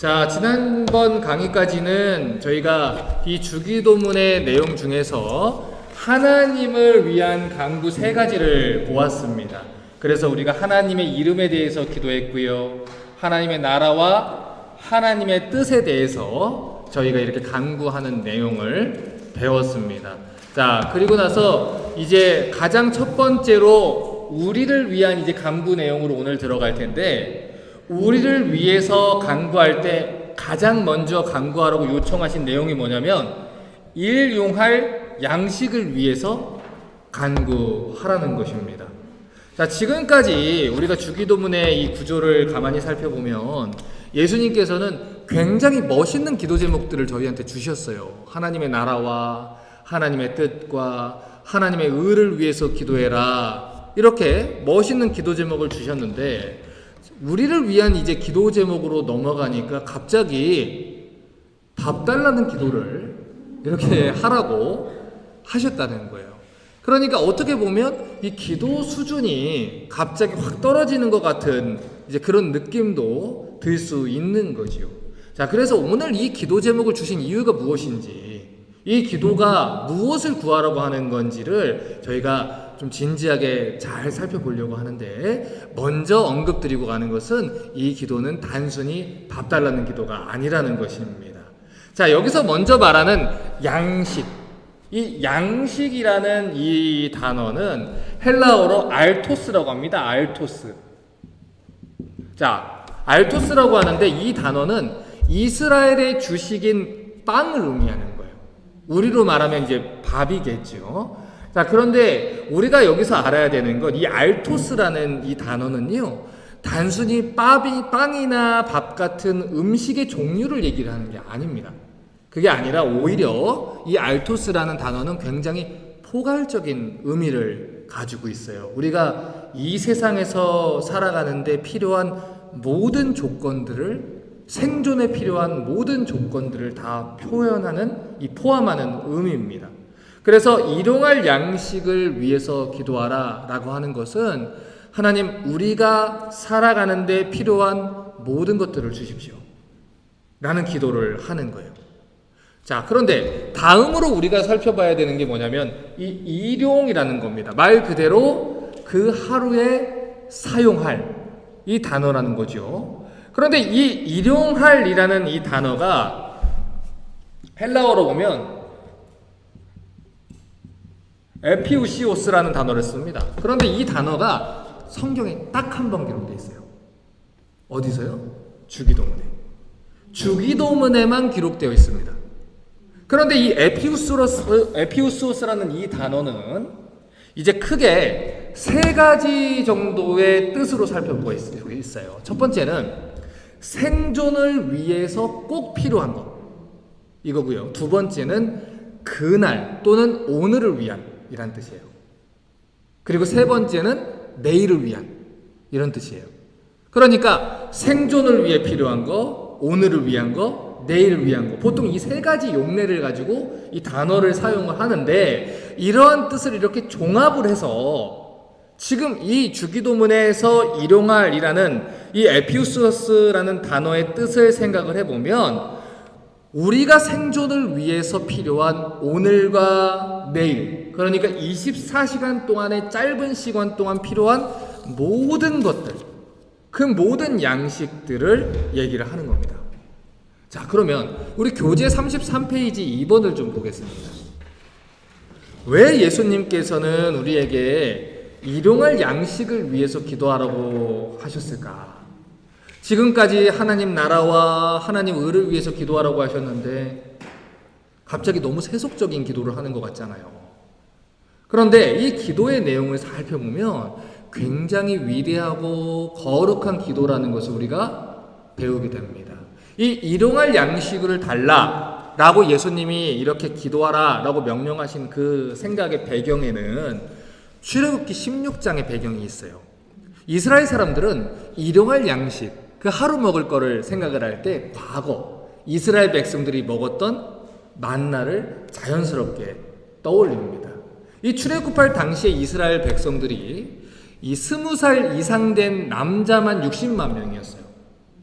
자, 지난번 강의까지는 저희가 이 주기도문의 내용 중에서 하나님을 위한 간구 3가지를 보았습니다. 그래서 우리가 하나님의 이름에 대해서 기도했고요. 하나님의 나라와 하나님의 뜻에 대해서 저희가 이렇게 간구하는 내용을 배웠습니다. 자, 그리고 나서 이제 가장 첫 번째로 우리를 위한 이제 간구 내용으로 오늘 들어갈 텐데, 우리를 위해서 간구할 때 가장 먼저 간구하라고 요청하신 내용이 뭐냐면 일용할 양식을 위해서 간구하라는 것입니다. 자, 지금까지 우리가 주기도문의 이 구조를 가만히 살펴보면 예수님께서는 굉장히 멋있는 기도 제목들을 저희한테 주셨어요. 하나님의 나라와 하나님의 뜻과 하나님의 의를 위해서 기도해라, 이렇게 멋있는 기도 제목을 주셨는데, 우리를 위한 이제 기도 제목으로 넘어가니까 갑자기 밥 달라는 기도를 이렇게 하라고 하셨다는 거예요. 그러니까 어떻게 보면 이 기도 수준이 갑자기 확 떨어지는 것 같은 이제 그런 느낌도 들 수 있는 거지요. 자, 그래서 오늘 이 기도 제목을 주신 이유가 무엇인지, 이 기도가 무엇을 구하라고 하는 건지를 저희가 좀 진지하게 잘 살펴보려고 하는데, 먼저 언급드리고 가는 것은 이 기도는 단순히 밥 달라는 기도가 아니라는 것입니다. 자, 여기서 먼저 말하는 양식, 이 양식이라는 이 단어는 헬라어로 알토스라고 합니다. 알토스. 자, 알토스라고 하는데 이 단어는 이스라엘의 주식인 빵을 의미하는 거예요. 우리로 말하면 이제 밥이겠죠. 자, 그런데 우리가 여기서 알아야 되는 건 이 알토스라는 이 단어는요, 단순히 빵이나 밥 같은 음식의 종류를 얘기를 하는 게 아닙니다. 그게 아니라 오히려 이 알토스라는 단어는 굉장히 포괄적인 의미를 가지고 있어요. 우리가 이 세상에서 살아가는데 필요한 모든 조건들을, 생존에 필요한 모든 조건들을 다 표현하는, 포함하는 의미입니다. 그래서 일용할 양식을 위해서 기도하라 라고 하는 것은, 하나님, 우리가 살아가는데 필요한 모든 것들을 주십시오 라는 기도를 하는 거예요. 자, 그런데 다음으로 우리가 살펴봐야 되는 게 뭐냐면 이 일용이라는 겁니다. 말 그대로 그 하루에 사용할 이 단어라는 거죠. 그런데 이 일용할이라는 이 단어가 헬라어로 보면 에피우시오스라는 단어를 씁니다. 그런데 이 단어가 성경에 딱 한 번 기록되어 있어요. 어디서요? 주기도문에. 주기도문에만 기록되어 있습니다. 그런데 이 에피우스라는 이 단어는 이제 크게 3가지 정도의 뜻으로 살펴보고 있어요. 첫 번째는 생존을 위해서 꼭 필요한 것, 이거고요. 두 번째는 그날 또는 오늘을 위한 이란 뜻이에요. 그리고 세 번째는 내일을 위한, 이런 뜻이에요. 그러니까 생존을 위해 필요한 거, 오늘을 위한 거, 내일을 위한 거, 보통 이 3가지 용례를 가지고 이 단어를 사용을 하는데, 이러한 뜻을 이렇게 종합을 해서 지금 이 주기도문에서 일용할이라는 이 에피우스라는 단어의 뜻을 생각을 해보면, 우리가 생존을 위해서 필요한 오늘과 내일, 그러니까 24시간 동안의 짧은 시간 동안 필요한 모든 것들, 그 모든 양식들을 얘기를 하는 겁니다. 자, 그러면 우리 교재 33페이지 2번을 좀 보겠습니다. 왜 예수님께서는 우리에게 일용할 양식을 위해서 기도하라고 하셨을까? 지금까지 하나님 나라와 하나님 의를 위해서 기도하라고 하셨는데 갑자기 너무 세속적인 기도를 하는 것 같잖아요. 그런데 이 기도의 내용을 살펴보면 굉장히 위대하고 거룩한 기도라는 것을 우리가 배우게 됩니다. 이 일용할 양식을 달라 라고 예수님이 이렇게 기도하라 라고 명령하신 그 생각의 배경에는 출애굽기 16장의 배경이 있어요. 이스라엘 사람들은 일용할 양식, 그 하루 먹을 거를 생각을 할 때 과거 이스라엘 백성들이 먹었던 만나를 자연스럽게 떠올립니다. 이 출애굽할 당시에 이스라엘 백성들이 이 20살 이상 된 남자만 60만 명이었어요.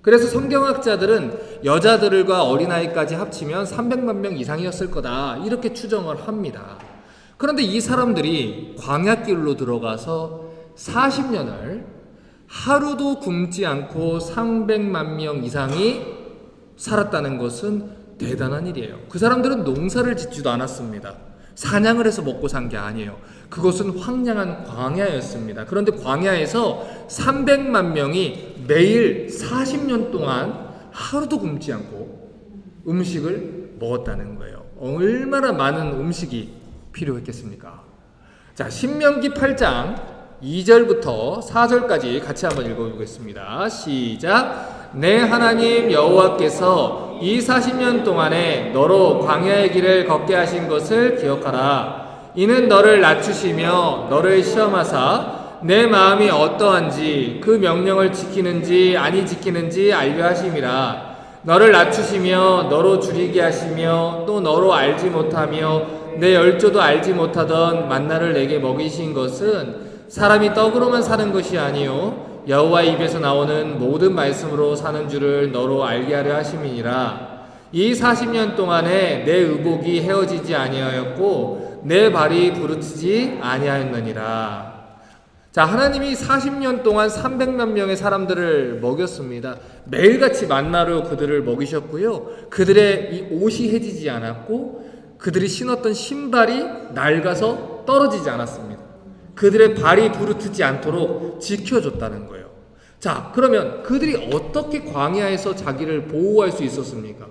그래서 성경학자들은 여자들과 어린아이까지 합치면 300만 명 이상이었을 거다 이렇게 추정을 합니다. 그런데 이 사람들이 광야길로 들어가서 40년을 하루도 굶지 않고 300만 명 이상이 살았다는 것은 대단한 일이에요. 그 사람들은 농사를 짓지도 않았습니다. 사냥을 해서 먹고 산 게 아니에요. 그것은 황량한 광야였습니다. 그런데 광야에서 300만 명이 매일 40년 동안 하루도 굶지 않고 음식을 먹었다는 거예요. 얼마나 많은 음식이 필요했겠습니까? 자, 신명기 8장 2절부터 4절까지 같이 한번 읽어보겠습니다. 시작. 내 하나님 여호와께서 이 40년 동안에 너로 광야의 길을 걷게 하신 것을 기억하라. 이는 너를 낮추시며 너를 시험하사 내 마음이 어떠한지 그 명령을 지키는지 아니 지키는지 알려 하심이라. 너를 낮추시며 너로 줄이게 하시며 또 너로 알지 못하며 내 열조도 알지 못하던 만나를 내게 먹이신 것은 사람이 떡으로만 사는 것이 아니요 여호와 입에서 나오는 모든 말씀으로 사는 줄을 너로 알게 하려 하심이니라. 이 40년 동안에 내 의복이 헤어지지 아니하였고 내 발이 부르트지 아니하였느니라. 자, 하나님이 40년 동안 300만 명의 사람들을 먹였습니다. 매일같이 만나로 그들을 먹이셨고요. 그들의 이 옷이 해지지 않았고 그들이 신었던 신발이 낡아서 떨어지지 않았습니다. 그들의 발이 부르트지 않도록 지켜줬다는 거예요. 자, 그러면 그들이 어떻게 광야에서 자기를 보호할 수 있었습니까?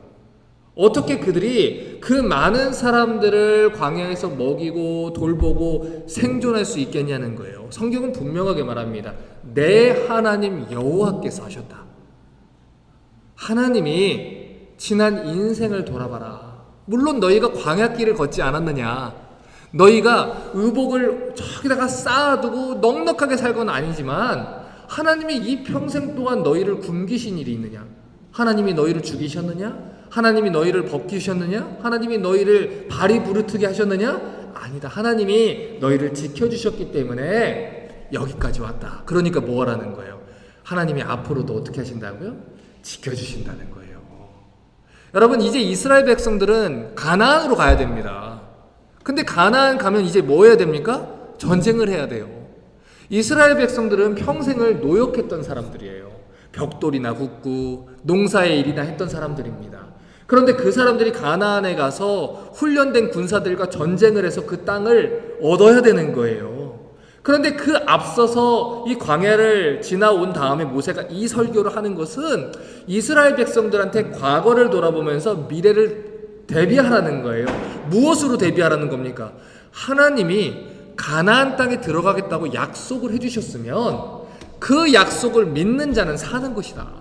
어떻게 그들이 그 많은 사람들을 광야에서 먹이고 돌보고 생존할 수 있겠냐는 거예요. 성경은 분명하게 말합니다. 내 하나님 여호와께서 하셨다. 하나님이 지난 인생을 돌아봐라. 물론 너희가 광야길을 걷지 않았느냐, 너희가 의복을 저기다가 쌓아두고 넉넉하게 살 건 아니지만 하나님이 이 평생 동안 너희를 굶기신 일이 있느냐? 하나님이 너희를 죽이셨느냐? 하나님이 너희를 벗기셨느냐? 하나님이 너희를 발이 부르트게 하셨느냐? 아니다. 하나님이 너희를 지켜주셨기 때문에 여기까지 왔다. 그러니까 뭐 하라는 거예요? 하나님이 앞으로도 어떻게 하신다고요? 지켜주신다는 거예요. 여러분, 이제 이스라엘 백성들은 가나안으로 가야 됩니다. 근데 가나안 가면 이제 뭐 해야 됩니까? 전쟁을 해야 돼요. 이스라엘 백성들은 평생을 노역했던 사람들이에요. 벽돌이나 굽고 농사의 일이나 했던 사람들입니다. 그런데 그 사람들이 가나안에 가서 훈련된 군사들과 전쟁을 해서 그 땅을 얻어야 되는 거예요. 그런데 그 앞서서 이 광야를 지나온 다음에 모세가 이 설교를 하는 것은 이스라엘 백성들한테 과거를 돌아보면서 미래를 대비하라는 거예요. 무엇으로 대비하라는 겁니까? 하나님이 가나안 땅에 들어가겠다고 약속을 해주셨으면 그 약속을 믿는 자는 사는 것이다.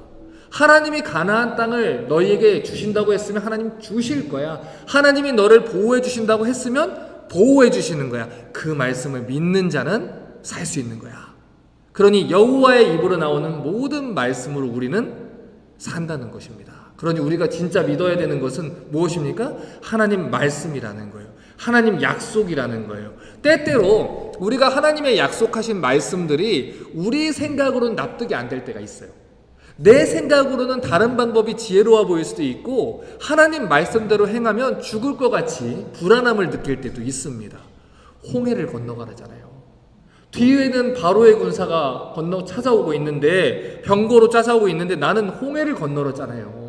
하나님이 가나안 땅을 너희에게 주신다고 했으면 하나님 주실 거야. 하나님이 너를 보호해 주신다고 했으면 보호해 주시는 거야. 그 말씀을 믿는 자는 살 수 있는 거야. 그러니 여호와의 입으로 나오는 모든 말씀으로 우리는 산다는 것입니다. 그러니 우리가 진짜 믿어야 되는 것은 무엇입니까? 하나님 말씀이라는 거예요. 하나님 약속이라는 거예요. 때때로 우리가 하나님의 약속하신 말씀들이 우리 생각으로는 납득이 안 될 때가 있어요. 내 생각으로는 다른 방법이 지혜로워 보일 수도 있고 하나님 말씀대로 행하면 죽을 것 같이 불안함을 느낄 때도 있습니다. 홍해를 건너가라잖아요. 뒤에는 바로의 군사가 찾아오고 있는데, 병거로 찾아오고 있는데 나는 홍해를 건너라잖아요.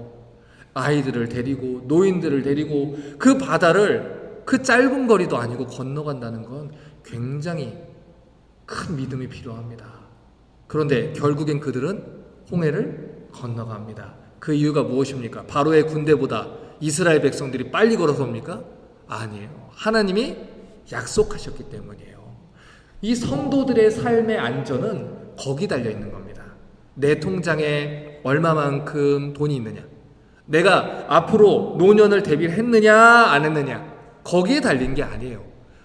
아이들을 데리고 노인들을 데리고 그 바다를 그 짧은 거리도 아니고 건너간다는 건 굉장히 큰 믿음이 필요합니다. 그런데 결국엔 그들은 홍해를 건너갑니다. 그 이유가 무엇입니까? 바로의 군대보다 이스라엘 백성들이 빨리 걸어서입니까? 아니에요. 하나님이 약속하셨기 때문이에요. 이 성도들의 삶의 안전은 거기 달려 있는 겁니다. 내 통장에 얼마만큼 돈이 있느냐, 내가 앞으로 노년을 대비를 했느냐 안 했느냐, 거기에 달린 게 아니에요.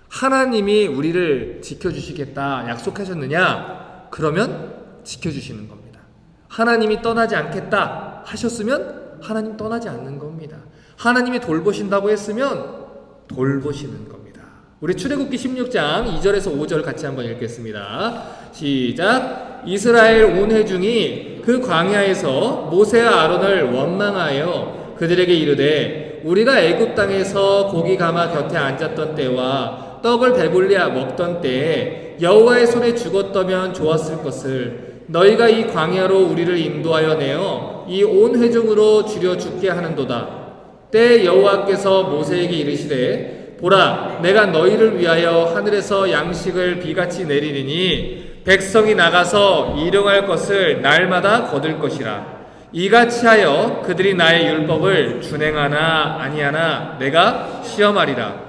하나님이 우리를 지켜주시겠다 약속하셨느냐? 그러면 지켜주시는 겁니다. 하나님이 떠나지 않겠다 하셨으면 하나님 떠나지 않는 겁니다. 하나님이 돌보신다고 했으면 돌보시는 겁니다. 우리 출애굽기 16장 2절에서 5절 같이 한번 읽겠습니다. 시작. 이스라엘 온 회중이 그 광야에서 모세와 아론을 원망하여 그들에게 이르되 우리가 애굽 땅에서 고기 가마 곁에 앉았던 때와 떡을 배불리야 먹던 때에 여호와의 손에 죽었다면 좋았을 것을 너희가 이 광야로 우리를 인도하여 내어 이 온 회중으로 죽여 죽게 하는도다. 때 여호와께서 모세에게 이르시되 보라 내가 너희를 위하여 하늘에서 양식을 비같이 내리리니 백성이 나가서 일용할 것을 날마다 거둘 것이라. 이같이 하여 그들이 나의 율법을 준행하나 아니하나 내가 시험하리라.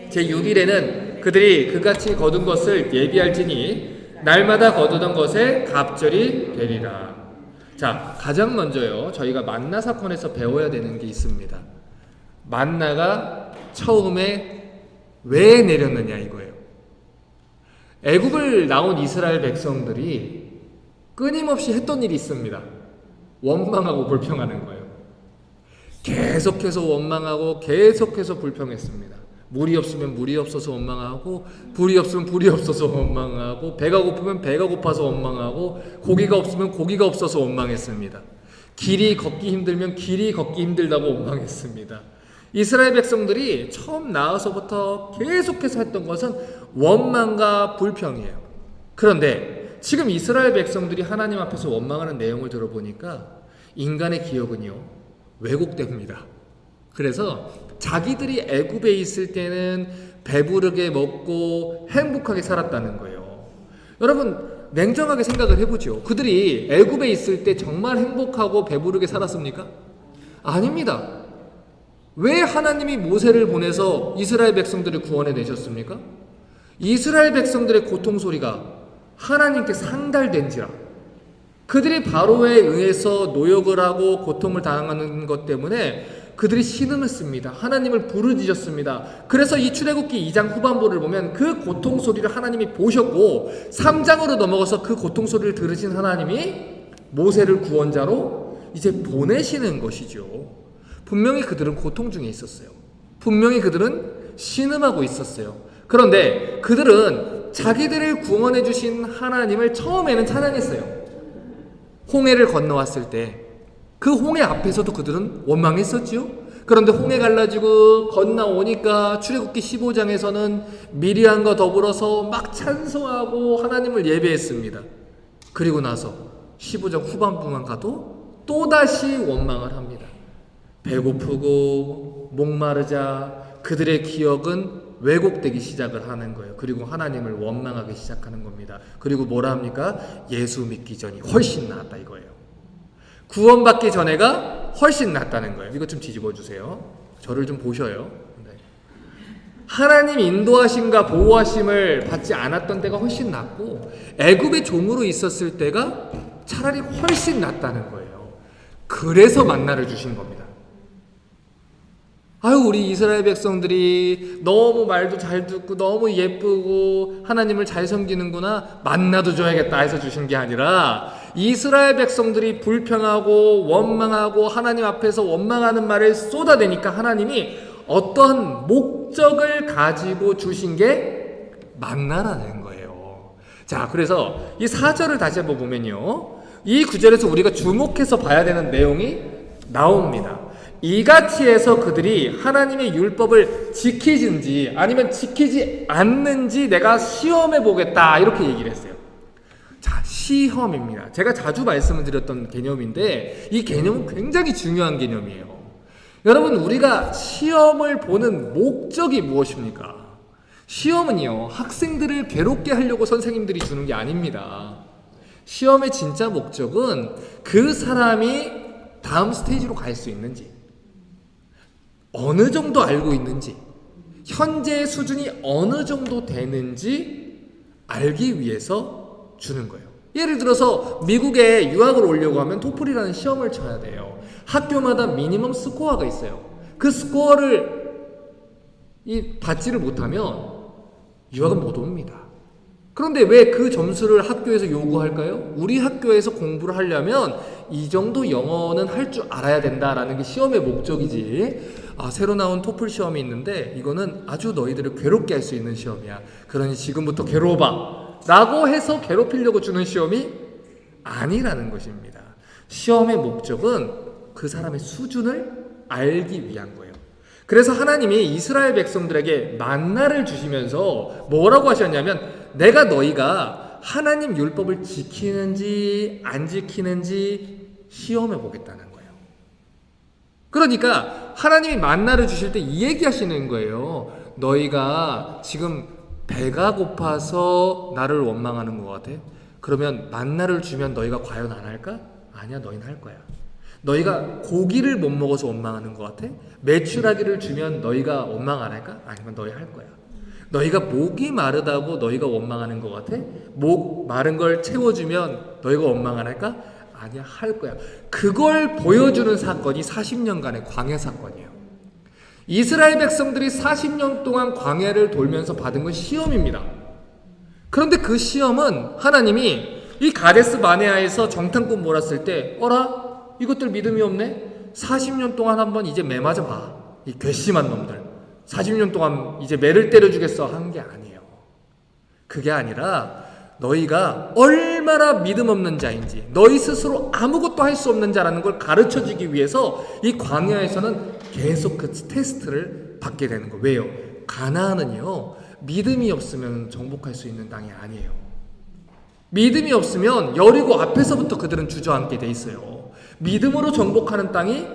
제6일에는 그들이 그같이 거둔 것을 예비할지니 날마다 거두던 것에 갑절이 되리라. 자, 가장 먼저요 저희가 만나 사건에서 배워야 되는 게 있습니다. 만나가 처음에 왜 내렸느냐 이거예요. 애굽을 나온 이스라엘 백성들이 끊임없이 했던 일이 있습니다. 원망하고 불평하는 거예요. 계속해서 원망하고 계속해서 불평했습니다. 물이 없으면 물이 없어서 원망하고 불이 없으면 불이 없어서 원망하고 배가 고프면 배가 고파서 원망하고 고기가 없으면 고기가 없어서 원망했습니다. 길이 걷기 힘들면 길이 걷기 힘들다고 원망했습니다. 이스라엘 백성들이 처음 나와서부터 계속해서 했던 것은 원망과 불평이에요. 그런데 지금 이스라엘 백성들이 하나님 앞에서 원망하는 내용을 들어보니까 인간의 기억은요 왜곡됩니다. 그래서 자기들이 애굽에 있을 때는 배부르게 먹고 행복하게 살았다는 거예요. 여러분 냉정하게 생각을 해보죠. 그들이 애굽에 있을 때 정말 행복하고 배부르게 살았습니까? 아닙니다. 왜 하나님이 모세를 보내서 이스라엘 백성들을 구원해 내셨습니까? 이스라엘 백성들의 고통 소리가 하나님께 상달된지라. 그들이 바로에 의해서 노역을 하고 고통을 당하는 것 때문에 그들이 신음을 씁니다. 하나님을 부르짖었습니다. 그래서 이 출애굽기 2장 후반부를 보면 그 고통 소리를 하나님이 보셨고 3장으로 넘어가서 그 고통 소리를 들으신 하나님이 모세를 구원자로 이제 보내시는 것이죠. 분명히 그들은 고통 중에 있었어요. 분명히 그들은 신음하고 있었어요. 그런데 그들은 자기들을 구원해 주신 하나님을 처음에는 찬양했어요. 홍해를 건너왔을 때 그 홍해 앞에서도 그들은 원망했었지요. 그런데 홍해 갈라지고 건너오니까 출애굽기 15장에서는 미리암과 더불어서 막 찬송하고 하나님을 예배했습니다. 그리고 나서 15장 후반부만 가도 또다시 원망을 합니다. 배고프고 목마르자 그들의 기억은 왜곡되기 시작을 하는 거예요. 그리고 하나님을 원망하기 시작하는 겁니다. 그리고 뭐라 합니까? 예수 믿기 전이 훨씬 나았다 이거예요. 구원받기 전에가 훨씬 낫다는 거예요. 이것 좀 뒤집어 주세요. 저를 좀 보셔요. 네. 하나님 인도하심과 보호하심을 받지 않았던 때가 훨씬 낫고 애굽의 종으로 있었을 때가 차라리 훨씬 낫다는 거예요. 그래서 만나를 주신 겁니다. 아유 우리 이스라엘 백성들이 너무 말도 잘 듣고 너무 예쁘고 하나님을 잘 섬기는구나 만나도 줘야겠다 해서 주신 게 아니라 이스라엘 백성들이 불평하고 원망하고 하나님 앞에서 원망하는 말을 쏟아내니까 하나님이 어떠한 목적을 가지고 주신 게 만나라는 거예요. 자 그래서 이 4절을 다시 한번 보면요 이 구절에서 우리가 주목해서 봐야 되는 내용이 나옵니다. 이같이 해서 그들이 하나님의 율법을 지키는지 아니면 지키지 않는지 내가 시험해 보겠다 이렇게 얘기를 했어요. 자 시험입니다. 제가 자주 말씀을 드렸던 개념인데 이 개념은 굉장히 중요한 개념이에요. 여러분 우리가 시험을 보는 목적이 무엇입니까? 시험은요 학생들을 괴롭게 하려고 선생님들이 주는 게 아닙니다. 시험의 진짜 목적은 그 사람이 다음 스테이지로 갈 수 있는지 어느 정도 알고 있는지 현재의 수준이 어느 정도 되는지 알기 위해서 주는 거예요. 예를 들어서 미국에 유학을 오려고 하면 토플이라는 시험을 쳐야 돼요. 학교마다 미니멈 스코어가 있어요. 그 스코어를 받지를 못하면 유학은 못 옵니다. 그런데 왜 그 점수를 학교에서 요구할까요? 우리 학교에서 공부를 하려면 이 정도 영어는 할 줄 알아야 된다라는 게 시험의 목적이지. 새로 나온 토플 시험이 있는데 이거는 아주 너희들을 괴롭게 할 수 있는 시험이야. 그러니 지금부터 괴로워봐 라고 해서 괴롭히려고 주는 시험이 아니라는 것입니다. 시험의 목적은 그 사람의 수준을 알기 위한 거예요. 그래서 하나님이 이스라엘 백성들에게 만나를 주시면서 뭐라고 하셨냐면, 내가 너희가 하나님 율법을 지키는지 안 지키는지 시험해 보겠다는 거예요. 그러니까 하나님이 만나를 주실 때 이 얘기하시는 거예요. 너희가 지금 배가 고파서 나를 원망하는 것 같아? 그러면 만나를 주면 너희가 과연 안 할까? 아니야, 너희는 할 거야. 너희가 고기를 못 먹어서 원망하는 것 같아? 메추라기를 주면 너희가 원망 안 할까? 아니면 너희 할 거야. 너희가 목이 마르다고 너희가 원망하는 것 같아? 목 마른 걸 채워주면 너희가 원망 안 할까? 아니야, 할 거야. 그걸 보여주는 사건이 40년간의 광야 사건이에요. 이스라엘 백성들이 40년 동안 광야를 돌면서 받은 건 시험입니다. 그런데 그 시험은 하나님이 이 가데스 바네아에서 정탐꾼 몰았을 때, 어라? 이것들 믿음이 없네? 40년 동안 한번 이제 매 맞아 봐. 이 괘씸한 놈들. 40년 동안 이제 매를 때려주겠어 한 게 아니에요. 그게 아니라 너희가 얼마나 믿음 없는 자인지, 너희 스스로 아무것도 할 수 없는 자라는 걸 가르쳐주기 위해서 이 광야에서는 계속 그 테스트를 받게 되는 거예요. 왜요? 가나안은요, 믿음이 없으면 정복할 수 있는 땅이 아니에요. 믿음이 없으면 여리고 앞에서부터 그들은 주저앉게 돼 있어요. 믿음으로 정복하는 땅이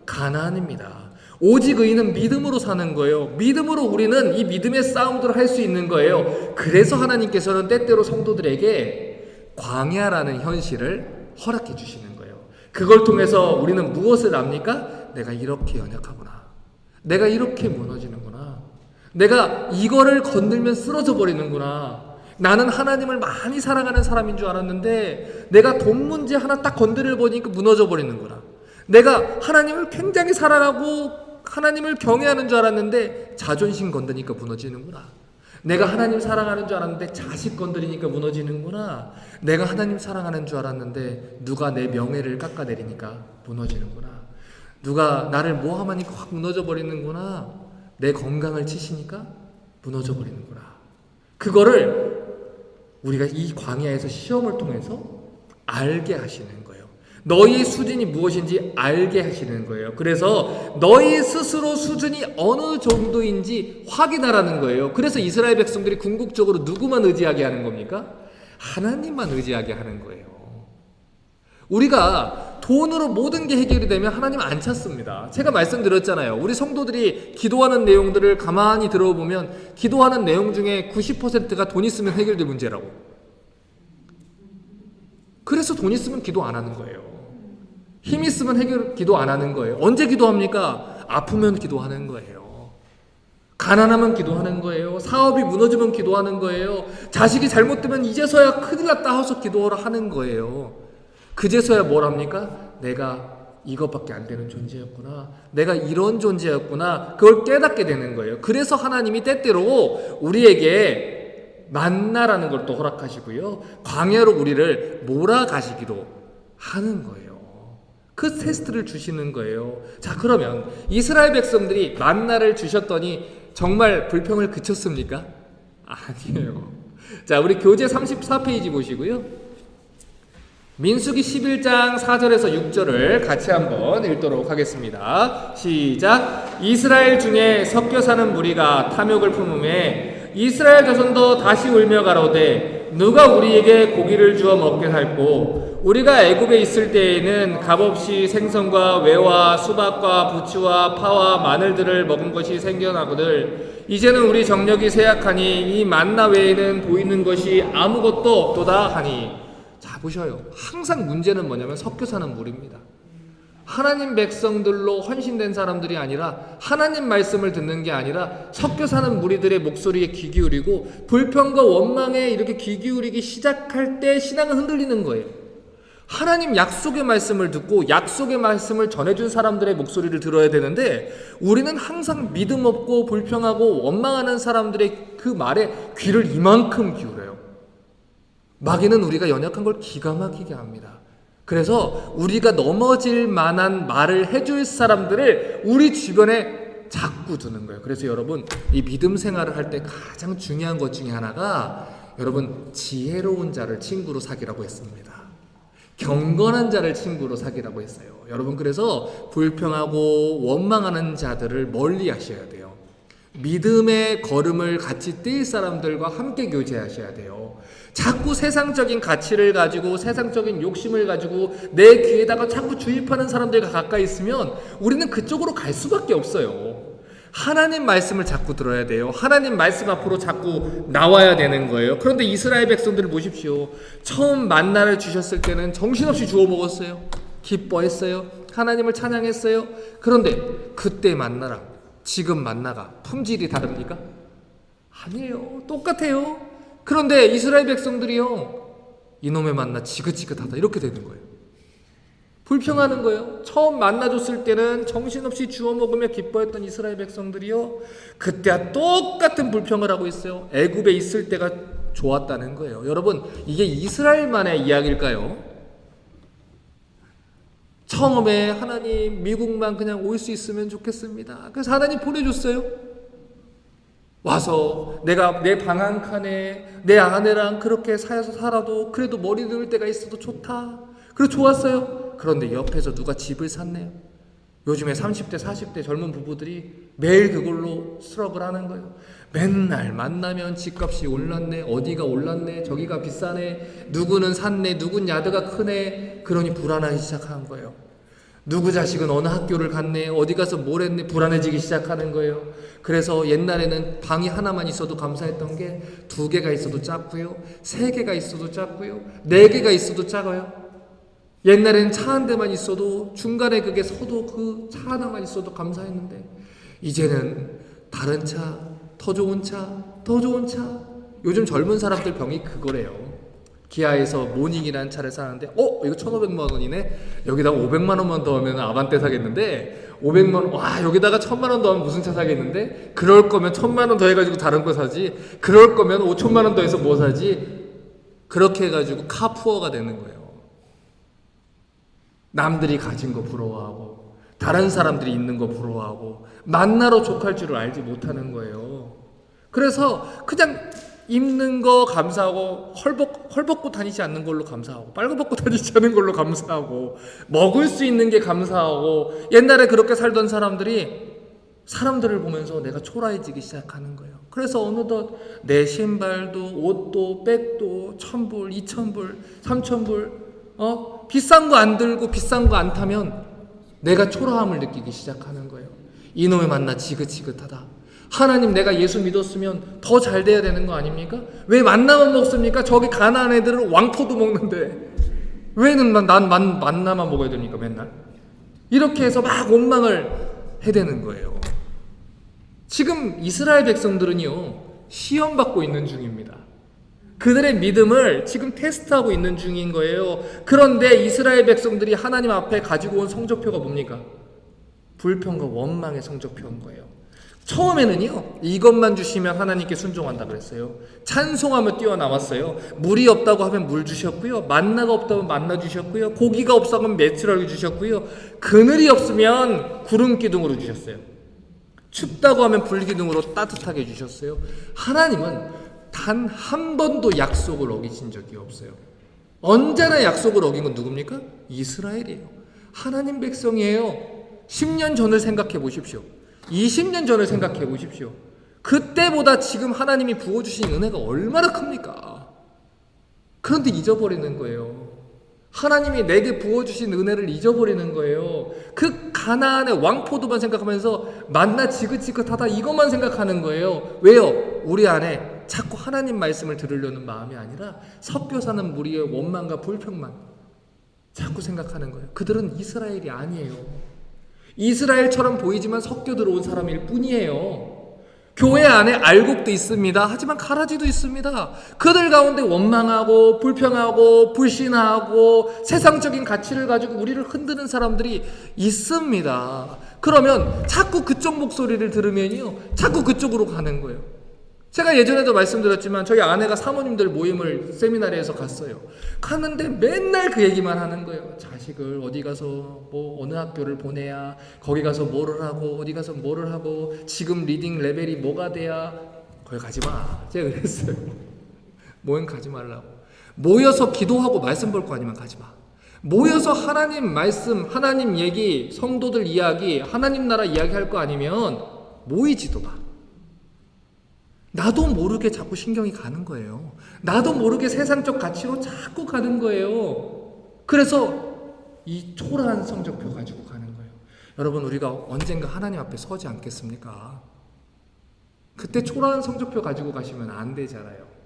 가나안입니다. 오직 의인은 믿음으로 사는 거예요. 믿음으로 우리는 이 믿음의 싸움들을 할 수 있는 거예요. 그래서 하나님께서는 때때로 성도들에게 광야라는 현실을 허락해 주시는 거예요. 그걸 통해서 우리는 무엇을 압니까? 내가 이렇게 연약하구나. 내가 이렇게 무너지는구나. 내가 이거를 건들면 쓰러져 버리는구나. 나는 하나님을 많이 사랑하는 사람인 줄 알았는데 내가 돈 문제 하나 딱 건드려 보니까 무너져 버리는구나. 내가 하나님을 굉장히 사랑하고 하나님을 경외하는 줄 알았는데 자존심 건드니까 무너지는구나. 내가 하나님 사랑하는 줄 알았는데 자식 건드리니까 무너지는구나. 내가 하나님 사랑하는 줄 알았는데 누가 내 명예를 깎아내리니까 무너지는구나. 누가 나를 모함하니까 확 무너져 버리는구나. 내 건강을 치시니까 무너져 버리는구나. 그거를 우리가 이 광야에서 시험을 통해서 알게 하시는 거예요. 너희의 수준이 무엇인지 알게 하시는 거예요. 그래서 너희 스스로 수준이 어느 정도인지 확인하라는 거예요. 그래서 이스라엘 백성들이 궁극적으로 누구만 의지하게 하는 겁니까? 하나님만 의지하게 하는 거예요. 우리가 돈으로 모든 게 해결이 되면 하나님 안 찾습니다. 제가 말씀드렸잖아요. 우리 성도들이 기도하는 내용들을 가만히 들어보면 기도하는 내용 중에 90%가 돈 있으면 해결될 문제라고. 그래서 돈 있으면 기도 안 하는 거예요. 힘 있으면 기도 안 하는 거예요. 언제 기도합니까? 아프면 기도하는 거예요. 가난하면 기도하는 거예요. 사업이 무너지면 기도하는 거예요. 자식이 잘못되면 이제서야 큰일 났다 해서 기도를 하는 거예요. 그제서야 뭘 합니까? 내가 이것밖에 안 되는 존재였구나. 내가 이런 존재였구나. 그걸 깨닫게 되는 거예요. 그래서 하나님이 때때로 우리에게 만나라는 걸 또 허락하시고요. 광야로 우리를 몰아가시기도 하는 거예요. 그 테스트를 주시는 거예요. 자, 그러면 이스라엘 백성들이 만나를 주셨더니 정말 불평을 그쳤습니까? 아니에요. 자, 우리 교재 34페이지 보시고요. 민수기 11장 4절에서 6절을 같이 한번 읽도록 하겠습니다. 시작. 이스라엘 중에 섞여 사는 무리가 탐욕을 품음에 이스라엘 자손도 다시 울며 가로되 누가 우리에게 고기를 주어 먹게 할꼬. 우리가 애굽에 있을 때에는 값없이 생선과 외와 수박과 부추와 파와 마늘들을 먹은 것이 생겨나거늘 이제는 우리 정력이 쇠약하니 이 만나 외에는 보이는 것이 아무것도 없도다 하니. 자, 보셔요. 항상 문제는 뭐냐면 섞여 사는 무리입니다. 하나님 백성들로 헌신된 사람들이 아니라 하나님 말씀을 듣는 게 아니라 섞여 사는 무리들의 목소리에 귀 기울이고 불평과 원망에 이렇게 귀 기울이기 시작할 때 신앙은 흔들리는 거예요. 하나님 약속의 말씀을 듣고 약속의 말씀을 전해준 사람들의 목소리를 들어야 되는데 우리는 항상 믿음 없고 불평하고 원망하는 사람들의 그 말에 귀를 이만큼 기울여요. 마귀는 우리가 연약한 걸 기가 막히게 합니다. 그래서 우리가 넘어질 만한 말을 해줄 사람들을 우리 주변에 자꾸 두는 거예요. 그래서 여러분, 이 믿음 생활을 할 때 가장 중요한 것 중에 하나가 여러분 지혜로운 자를 친구로 사귀라고 했습니다. 경건한 자를 친구로 사귀라고 했어요. 여러분, 그래서 불평하고 원망하는 자들을 멀리 하셔야 돼요. 믿음의 걸음을 같이 뛸 사람들과 함께 교제하셔야 돼요. 자꾸 세상적인 가치를 가지고 세상적인 욕심을 가지고 내 귀에다가 자꾸 주입하는 사람들과 가까이 있으면 우리는 그쪽으로 갈 수밖에 없어요. 하나님 말씀을 자꾸 들어야 돼요. 하나님 말씀 앞으로 자꾸 나와야 되는 거예요. 그런데 이스라엘 백성들을 보십시오. 처음 만나를 주셨을 때는 정신없이 주워 먹었어요. 기뻐했어요. 하나님을 찬양했어요. 그런데 그때 만나랑 지금 만나가 품질이 다릅니까? 아니에요. 똑같아요. 그런데 이스라엘 백성들이요, 이놈의 만나 지긋지긋하다 이렇게 되는 거예요. 불평하는 거예요. 처음 만나줬을 때는 정신없이 주워 먹으며 기뻐했던 이스라엘 백성들이요, 그때와 똑같은 불평을 하고 있어요. 애굽에 있을 때가 좋았다는 거예요. 여러분, 이게 이스라엘만의 이야기일까요? 처음에 하나님 미국만 그냥 올 수 있으면 좋겠습니다. 그래서 하나님 보내줬어요. 와서 내가 내 방 한 칸에 내 아내랑 그렇게 살아도 그래도 머리 넣을 때가 있어도 좋다. 그래서 좋았어요. 그런데 옆에서 누가 집을 샀네요. 요즘에 30대 40대 젊은 부부들이 매일 그걸로 스트럭을 하는 거예요. 맨날 만나면 집값이 올랐네, 어디가 올랐네, 저기가 비싸네, 누구는 샀네, 누군 야드가 크네. 그러니 불안하기 시작한 거예요. 누구 자식은 어느 학교를 갔네, 어디 가서 뭘 했네, 불안해지기 시작하는 거예요. 그래서 옛날에는 방이 하나만 있어도 감사했던 게 2개가 있어도 작고요, 3개가 있어도 작고요, 4개가 있어도 작아요. 옛날에는 차 한 대만 있어도 중간에 그게 서도 그 차 하나만 있어도 감사했는데, 이제는 다른 차, 더 좋은 차, 더 좋은 차. 요즘 젊은 사람들 병이 그거래요. 기아에서 모닝이라는 차를 사는데 이거 1,500만 원이네. 여기다가 500만 원만 더 하면 아반떼 사겠는데, 500만 원, 와, 여기다가 1,000만 원 더 하면 무슨 차 사겠는데, 그럴 거면 1,000만 원 더 해가지고 다른 거 사지, 그럴 거면 5천만 원 더 해서 뭐 사지. 그렇게 해가지고 카푸어가 되는 거예요. 남들이 가진 거 부러워하고 다른 사람들이 있는 거 부러워하고 만나러 족할 줄을 알지 못하는 거예요. 그래서 그냥 입는 거 감사하고 헐벗고 다니지 않는 걸로 감사하고 빨가벗고 다니지 않는 걸로 감사하고 먹을 수 있는 게 감사하고, 옛날에 그렇게 살던 사람들이 사람들을 보면서 내가 초라해지기 시작하는 거예요. 그래서 어느덧 내 신발도 옷도 백도 1,000불, 2,000불, 3,000불 비싼 거 안 들고 비싼 거 안 타면 내가 초라함을 느끼기 시작하는 거예요. 이놈의 만나 지긋지긋하다. 하나님, 내가 예수 믿었으면 더 잘 돼야 되는 거 아닙니까? 왜 만나만 먹습니까? 저기 가난한 애들은 왕포도 먹는데 왜는 난 만나만 먹어야 되니까 맨날 이렇게 해서 막 원망을 해대는 거예요. 지금 이스라엘 백성들은요, 시험받고 있는 중입니다. 그들의 믿음을 지금 테스트하고 있는 중인 거예요. 그런데 이스라엘 백성들이 하나님 앞에 가지고 온 성적표가 뭡니까? 불평과 원망의 성적표인 거예요. 처음에는요, 이것만 주시면 하나님께 순종한다 그랬어요. 찬송하며 뛰어나왔어요. 물이 없다고 하면 물 주셨고요, 만나가 없다면 만나 주셨고요, 고기가 없다면 메추라기 주셨고요, 그늘이 없으면 구름 기둥으로 주셨어요. 춥다고 하면 불 기둥으로 따뜻하게 주셨어요. 하나님은 단 한 번도 약속을 어기신 적이 없어요. 언제나 약속을 어긴 건 누굽니까? 이스라엘이에요. 하나님 백성이에요. 10년 전을 생각해 보십시오. 20년 전을 생각해 보십시오. 그때보다 지금 하나님이 부어주신 은혜가 얼마나 큽니까? 그런데 잊어버리는 거예요. 하나님이 내게 부어주신 은혜를 잊어버리는 거예요. 그 가나안의 왕포도만 생각하면서 만나 지긋지긋하다 이것만 생각하는 거예요. 왜요? 우리 안에 자꾸 하나님 말씀을 들으려는 마음이 아니라 섞여 사는 무리의 원망과 불평만 자꾸 생각하는 거예요. 그들은 이스라엘이 아니에요. 이스라엘처럼 보이지만 섞여 들어온 사람일 뿐이에요. 교회 안에 알곡도 있습니다. 하지만 가라지도 있습니다. 그들 가운데 원망하고 불평하고 불신하고 세상적인 가치를 가지고 우리를 흔드는 사람들이 있습니다. 그러면 자꾸 그쪽 목소리를 들으면요, 자꾸 그쪽으로 가는 거예요. 제가 예전에도 말씀드렸지만 저희 아내가 사모님들 모임을 세미나리에서 갔어요. 갔는데 맨날 그 얘기만 하는 거예요. 자식을 어디 가서 뭐 어느 학교를 보내야, 거기 가서 뭐를 하고, 어디 가서 뭐를 하고, 지금 리딩 레벨이 뭐가 돼야. 거기 가지 마. 제가 그랬어요. 모임 가지 말라고. 모여서 기도하고 말씀 볼 거 아니면 가지 마. 모여서 하나님 말씀, 하나님 얘기, 성도들 이야기, 하나님 나라 이야기할 거 아니면 모이지도 마. 나도 모르게 자꾸 신경이 가는 거예요. 나도 모르게 세상적 가치로 자꾸 가는 거예요. 그래서 이 초라한 성적표 가지고 가는 거예요. 여러분, 우리가 언젠가 하나님 앞에 서지 않겠습니까? 그때 초라한 성적표 가지고 가시면 안 되잖아요.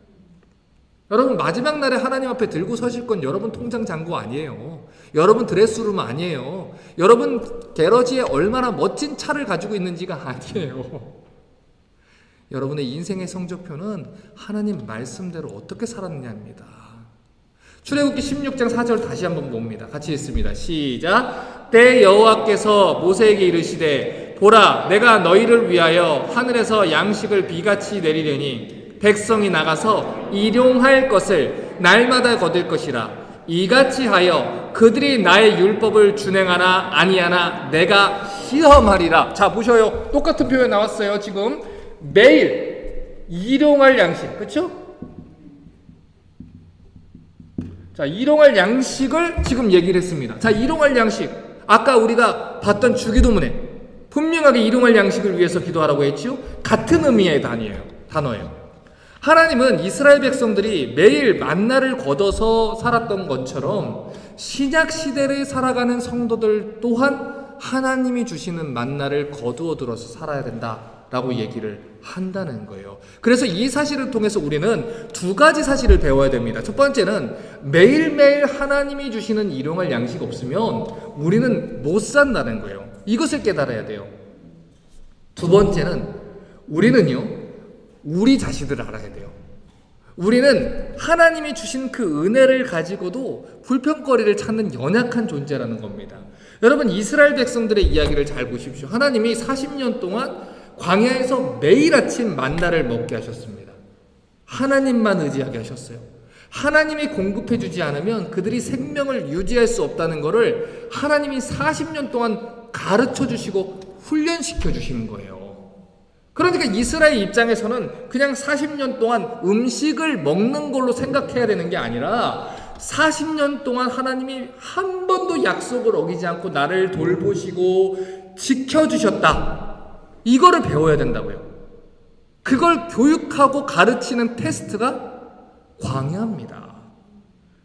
여러분, 마지막 날에 하나님 앞에 들고 서실 건 여러분 통장 잔고 아니에요. 여러분 드레스룸 아니에요. 여러분 게러지에 얼마나 멋진 차를 가지고 있는지가 아니에요. 여러분의 인생의 성적표는 하나님 말씀대로 어떻게 살았느냐입니다. 출애굽기 16장 4절 다시 한번 봅니다. 같이 읽습니다. 시작. 때 여호와께서 모세에게 이르시되 보라, 내가 너희를 위하여 하늘에서 양식을 비같이 내리려니 백성이 나가서 일용할 것을 날마다 거둘 것이라. 이같이 하여 그들이 나의 율법을 준행하나 아니하나 내가 시험하리라. 자, 보셔요. 똑같은 표현 나왔어요. 지금 매일 일용할 양식, 그렇죠? 자, 일용할 양식을 지금 얘기를 했습니다. 자, 일용할 양식, 아까 우리가 봤던 주기도문에 분명하게 일용할 양식을 위해서 기도하라고 했죠? 같은 의미의 단어예요. 하나님은 이스라엘 백성들이 매일 만나를 거둬서 살았던 것처럼 신약 시대를 살아가는 성도들 또한 하나님이 주시는 만나를 거두어 들어서 살아야 된다라고 얘기를 한다는 거예요. 그래서 이 사실을 통해서 우리는 두 가지 사실을 배워야 됩니다. 첫 번째는 매일매일 하나님이 주시는 일용할 양식 없으면 우리는 못 산다는 거예요. 이것을 깨달아야 돼요. 두 번째는 우리는요, 우리 자신을 알아야 돼요. 우리는 하나님이 주신 그 은혜를 가지고도 불평거리를 찾는 연약한 존재라는 겁니다. 여러분, 이스라엘 백성들의 이야기를 잘 보십시오. 하나님이 40년 동안 광야에서 매일 아침 만나를 먹게 하셨습니다. 하나님만 의지하게 하셨어요. 하나님이 공급해 주지 않으면 그들이 생명을 유지할 수 없다는 것을 하나님이 40년 동안 가르쳐 주시고 훈련시켜 주시는 거예요. 그러니까 이스라엘 입장에서는 그냥 40년 동안 음식을 먹는 걸로 생각해야 되는 게 아니라 40년 동안 하나님이 한 번도 약속을 어기지 않고 나를 돌보시고 지켜주셨다. 이거를 배워야 된다고요. 그걸 교육하고 가르치는 테스트가 광야입니다.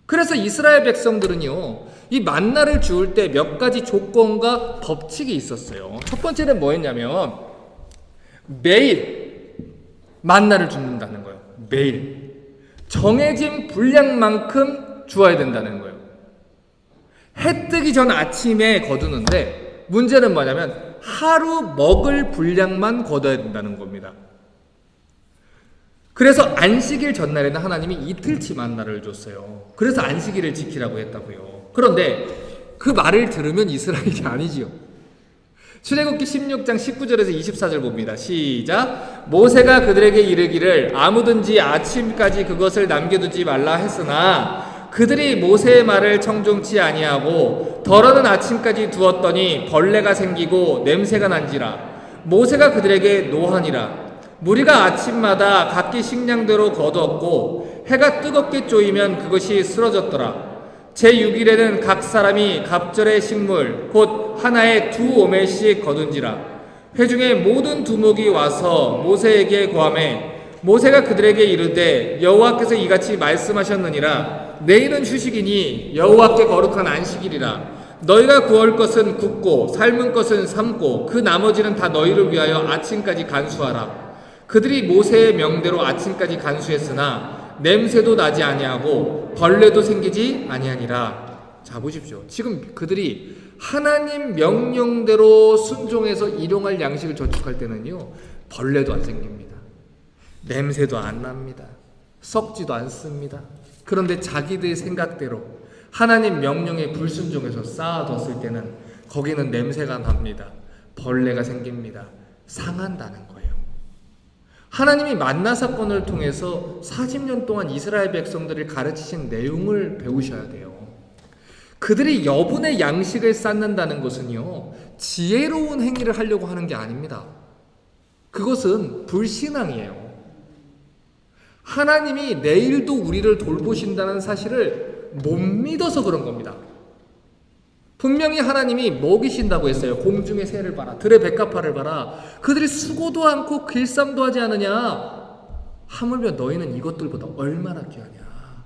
그래서 이스라엘 백성들은요, 이 만나를 주울 때 몇 가지 조건과 법칙이 있었어요. 첫 번째는 뭐였냐면 매일 만나를 줍는다는 거예요. 매일 정해진 분량만큼 주어야 된다는 거예요. 해 뜨기 전 아침에 거두는데 문제는 뭐냐면 하루 먹을 분량만 거둬야 된다는 겁니다. 그래서 안식일 전날에는 하나님이 이틀치 만나를 줬어요. 그래서 안식일을 지키라고 했다고요. 그런데 그 말을 들으면 이스라엘이 아니지요. 출애굽기 16장 19절에서 24절 봅니다. 시작. 모세가 그들에게 이르기를 아무든지 아침까지 그것을 남겨두지 말라 했으나 그들이 모세의 말을 청종치 아니하고 덜어는 아침까지 두었더니 벌레가 생기고 냄새가 난지라. 모세가 그들에게 노하니라. 무리가 아침마다 각기 식량대로 거두었고 해가 뜨겁게 쪼이면 그것이 쓰러졌더라. 제6일에는 각 사람이 갑절의 식물 곧 하나에 2오멜씩 거둔지라. 회중의 모든 두목이 와서 모세에게 고하매 모세가 그들에게 이르되 여호와께서 이같이 말씀하셨느니라. 내일은 휴식이니 여호와께 거룩한 안식일이라. 너희가 구할 것은 굽고 삶은 것은 삶고 그 나머지는 다 너희를 위하여 아침까지 간수하라. 그들이 모세의 명대로 아침까지 간수했으나 냄새도 나지 아니하고 벌레도 생기지 아니하니라. 자, 보십시오. 지금 그들이 하나님 명령대로 순종해서 일용할 양식을 저축할 때는요, 벌레도 안 생깁니다. 냄새도 안 납니다. 썩지도 않습니다. 그런데 자기들 생각대로 하나님 명령에 불순종해서 쌓아뒀을 때는 거기는 냄새가 납니다. 벌레가 생깁니다. 상한다는 거예요. 하나님이 만나 사건을 통해서 40년 동안 이스라엘 백성들을 가르치신 내용을 배우셔야 돼요. 그들이 여분의 양식을 쌓는다는 것은요, 지혜로운 행위를 하려고 하는 게 아닙니다. 그것은 불신앙이에요. 하나님이 내일도 우리를 돌보신다는 사실을 못 믿어서 그런 겁니다. 분명히 하나님이 먹이신다고 했어요. 공중의 새를 봐라, 들의 백합화를 봐라. 그들이 수고도 않고 길쌈도 하지 않으냐. 하물며 너희는 이것들보다 얼마나 귀하냐.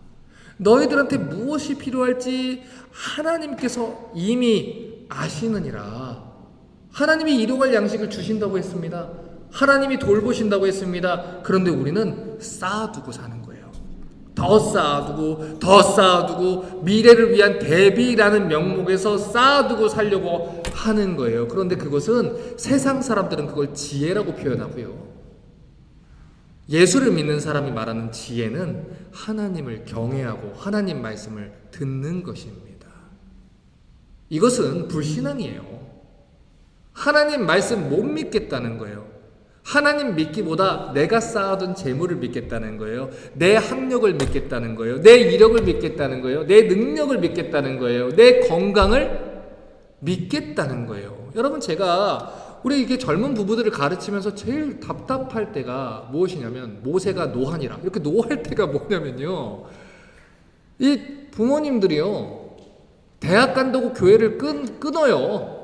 너희들한테 무엇이 필요할지 하나님께서 이미 아시느니라. 하나님이 일용할 양식을 주신다고 했습니다. 하나님이 돌보신다고 했습니다. 그런데 우리는 쌓아두고 사는 거예요. 더 쌓아두고 더 쌓아두고 미래를 위한 대비라는 명목에서 쌓아두고 살려고 하는 거예요. 그런데 그것은 세상 사람들은 그걸 지혜라고 표현하고요. 예수를 믿는 사람이 말하는 지혜는 하나님을 경외하고 하나님 말씀을 듣는 것입니다. 이것은 불신앙이에요. 하나님 말씀 못 믿겠다는 거예요. 하나님 믿기보다 내가 쌓아둔 재물을 믿겠다는 거예요. 내 학력을 믿겠다는 거예요. 내 이력을 믿겠다는 거예요. 내 능력을 믿겠다는 거예요. 내 건강을 믿겠다는 거예요. 여러분, 제가 우리 이게 젊은 부부들을 가르치면서 제일 답답할 때가 무엇이냐면, 모세가 노하니라. 이렇게 노할 때가 뭐냐면요, 이 부모님들이요, 대학 간다고 교회를 끊어요.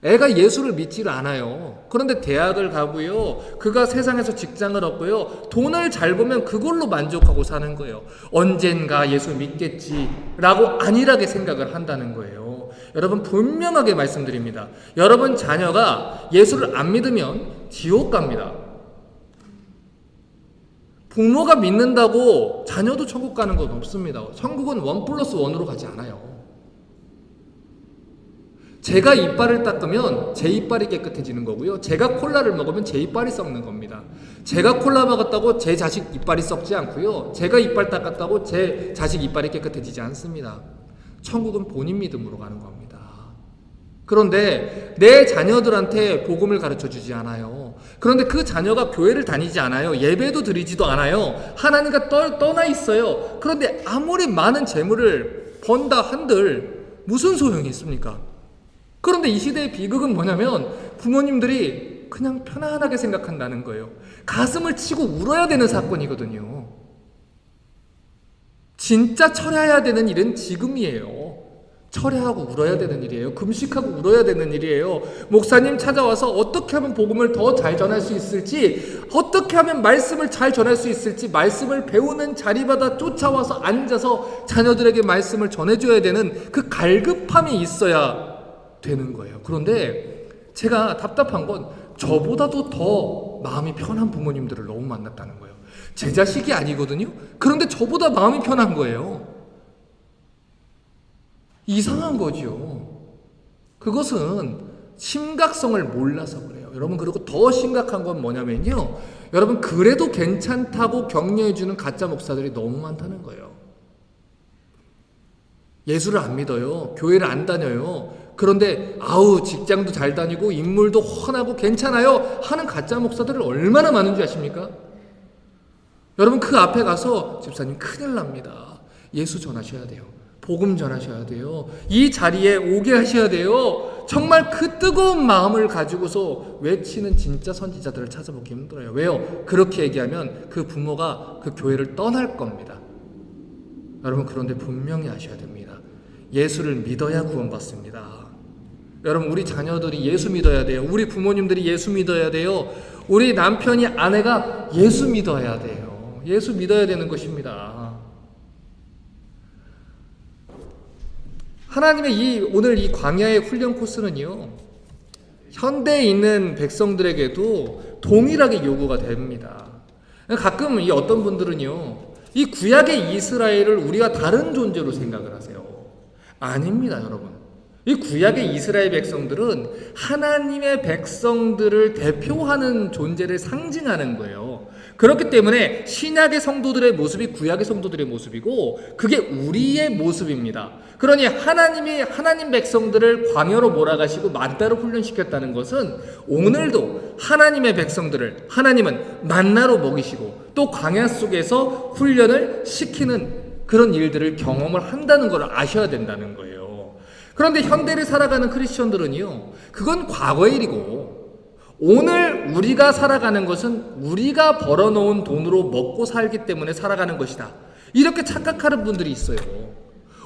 애가 예수를 믿지를 않아요. 그런데 대학을 가고요, 그가 세상에서 직장을 얻고요, 돈을 잘 벌면 그걸로 만족하고 사는 거예요. 언젠가 예수 믿겠지라고 안일하게 생각을 한다는 거예요. 여러분, 분명하게 말씀드립니다. 여러분 자녀가 예수를 안 믿으면 지옥 갑니다. 부모가 믿는다고 자녀도 천국 가는 건 없습니다. 천국은 1+1으로 가지 않아요. 제가 이빨을 닦으면 제 이빨이 깨끗해지는 거고요, 제가 콜라를 먹으면 제 이빨이 썩는 겁니다. 제가 콜라 먹었다고 제 자식 이빨이 썩지 않고요, 제가 이빨 닦았다고 제 자식 이빨이 깨끗해지지 않습니다. 천국은 본인 믿음으로 가는 겁니다. 그런데 내 자녀들한테 복음을 가르쳐주지 않아요. 그런데 그 자녀가 교회를 다니지 않아요. 예배도 드리지도 않아요. 하나님과 떠나 있어요. 그런데 아무리 많은 재물을 번다 한들 무슨 소용이 있습니까? 그런데 이 시대의 비극은 뭐냐면, 부모님들이 그냥 편안하게 생각한다는 거예요. 가슴을 치고 울어야 되는 사건이거든요. 진짜 철회해야 되는 일은 지금이에요. 철회하고 울어야 되는 일이에요. 금식하고 울어야 되는 일이에요. 목사님 찾아와서 어떻게 하면 복음을 더 잘 전할 수 있을지, 어떻게 하면 말씀을 잘 전할 수 있을지, 말씀을 배우는 자리마다 쫓아와서 앉아서 자녀들에게 말씀을 전해줘야 되는 그 갈급함이 있어야 되는 거예요. 그런데 제가 답답한 건 저보다도 더 마음이 편한 부모님들을 너무 만났다는 거예요. 제 자식이 아니거든요. 그런데 저보다 마음이 편한 거예요. 이상한 거죠. 그것은 심각성을 몰라서 그래요. 여러분, 그리고 더 심각한 건 뭐냐면요, 여러분, 그래도 괜찮다고 격려해주는 가짜 목사들이 너무 많다는 거예요. 예수를 안 믿어요. 교회를 안 다녀요. 그런데 아우, 직장도 잘 다니고 인물도 훤하고 괜찮아요 하는 가짜 목사들을 얼마나 많은지 아십니까? 여러분, 그 앞에 가서 집사님 큰일 납니다. 예수 전하셔야 돼요. 복음 전하셔야 돼요. 이 자리에 오게 하셔야 돼요. 정말 그 뜨거운 마음을 가지고서 외치는 진짜 선지자들을 찾아보기 힘들어요. 왜요? 그렇게 얘기하면 그 부모가 그 교회를 떠날 겁니다. 여러분, 그런데 분명히 아셔야 됩니다. 예수를 믿어야 구원받습니다. 여러분, 우리 자녀들이 예수 믿어야 돼요. 우리 부모님들이 예수 믿어야 돼요. 우리 남편이, 아내가 예수 믿어야 돼요. 예수 믿어야 되는 것입니다. 하나님의 오늘 이 광야의 훈련 코스는요, 현대에 있는 백성들에게도 동일하게 요구가 됩니다. 가끔 이 어떤 분들은요, 이 구약의 이스라엘을 우리가 다른 존재로 생각을 하세요. 아닙니다, 여러분. 이 구약의 이스라엘 백성들은 하나님의 백성들을 대표하는 존재를 상징하는 거예요. 그렇기 때문에 신약의 성도들의 모습이 구약의 성도들의 모습이고, 그게 우리의 모습입니다. 그러니 하나님이 하나님 백성들을 광야로 몰아가시고 만나로 훈련시켰다는 것은, 오늘도 하나님의 백성들을 하나님은 만나로 먹이시고 또 광야 속에서 훈련을 시키는 그런 일들을 경험을 한다는 걸 아셔야 된다는 거예요. 그런데 현대를 살아가는 크리스천들은요, 그건 과거의 일이고, 오늘 우리가 살아가는 것은 우리가 벌어놓은 돈으로 먹고 살기 때문에 살아가는 것이다, 이렇게 착각하는 분들이 있어요.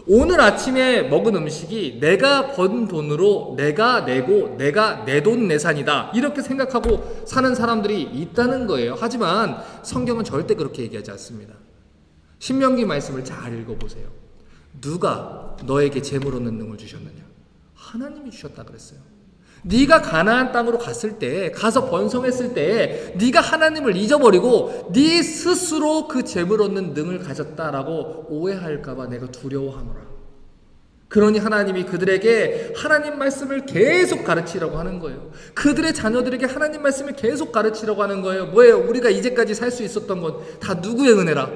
오늘 아침에 먹은 음식이 내가 번 돈으로 내가 내고 내가 내돈내산이다 이렇게 생각하고 사는 사람들이 있다는 거예요. 하지만 성경은 절대 그렇게 얘기하지 않습니다. 신명기 말씀을 잘 읽어보세요. 누가 너에게 재물 얻는 능을 주셨느냐? 하나님이 주셨다 그랬어요. 네가 가나안 땅으로 갔을 때, 가서 번성했을 때 네가 하나님을 잊어버리고 네 스스로 그 재물 얻는 능을 가졌다라고 오해할까 봐 내가 두려워하노라. 그러니 하나님이 그들에게 하나님 말씀을 계속 가르치라고 하는 거예요. 그들의 자녀들에게 하나님 말씀을 계속 가르치라고 하는 거예요. 뭐예요? 우리가 이제까지 살 수 있었던 건 다 누구의 은혜라?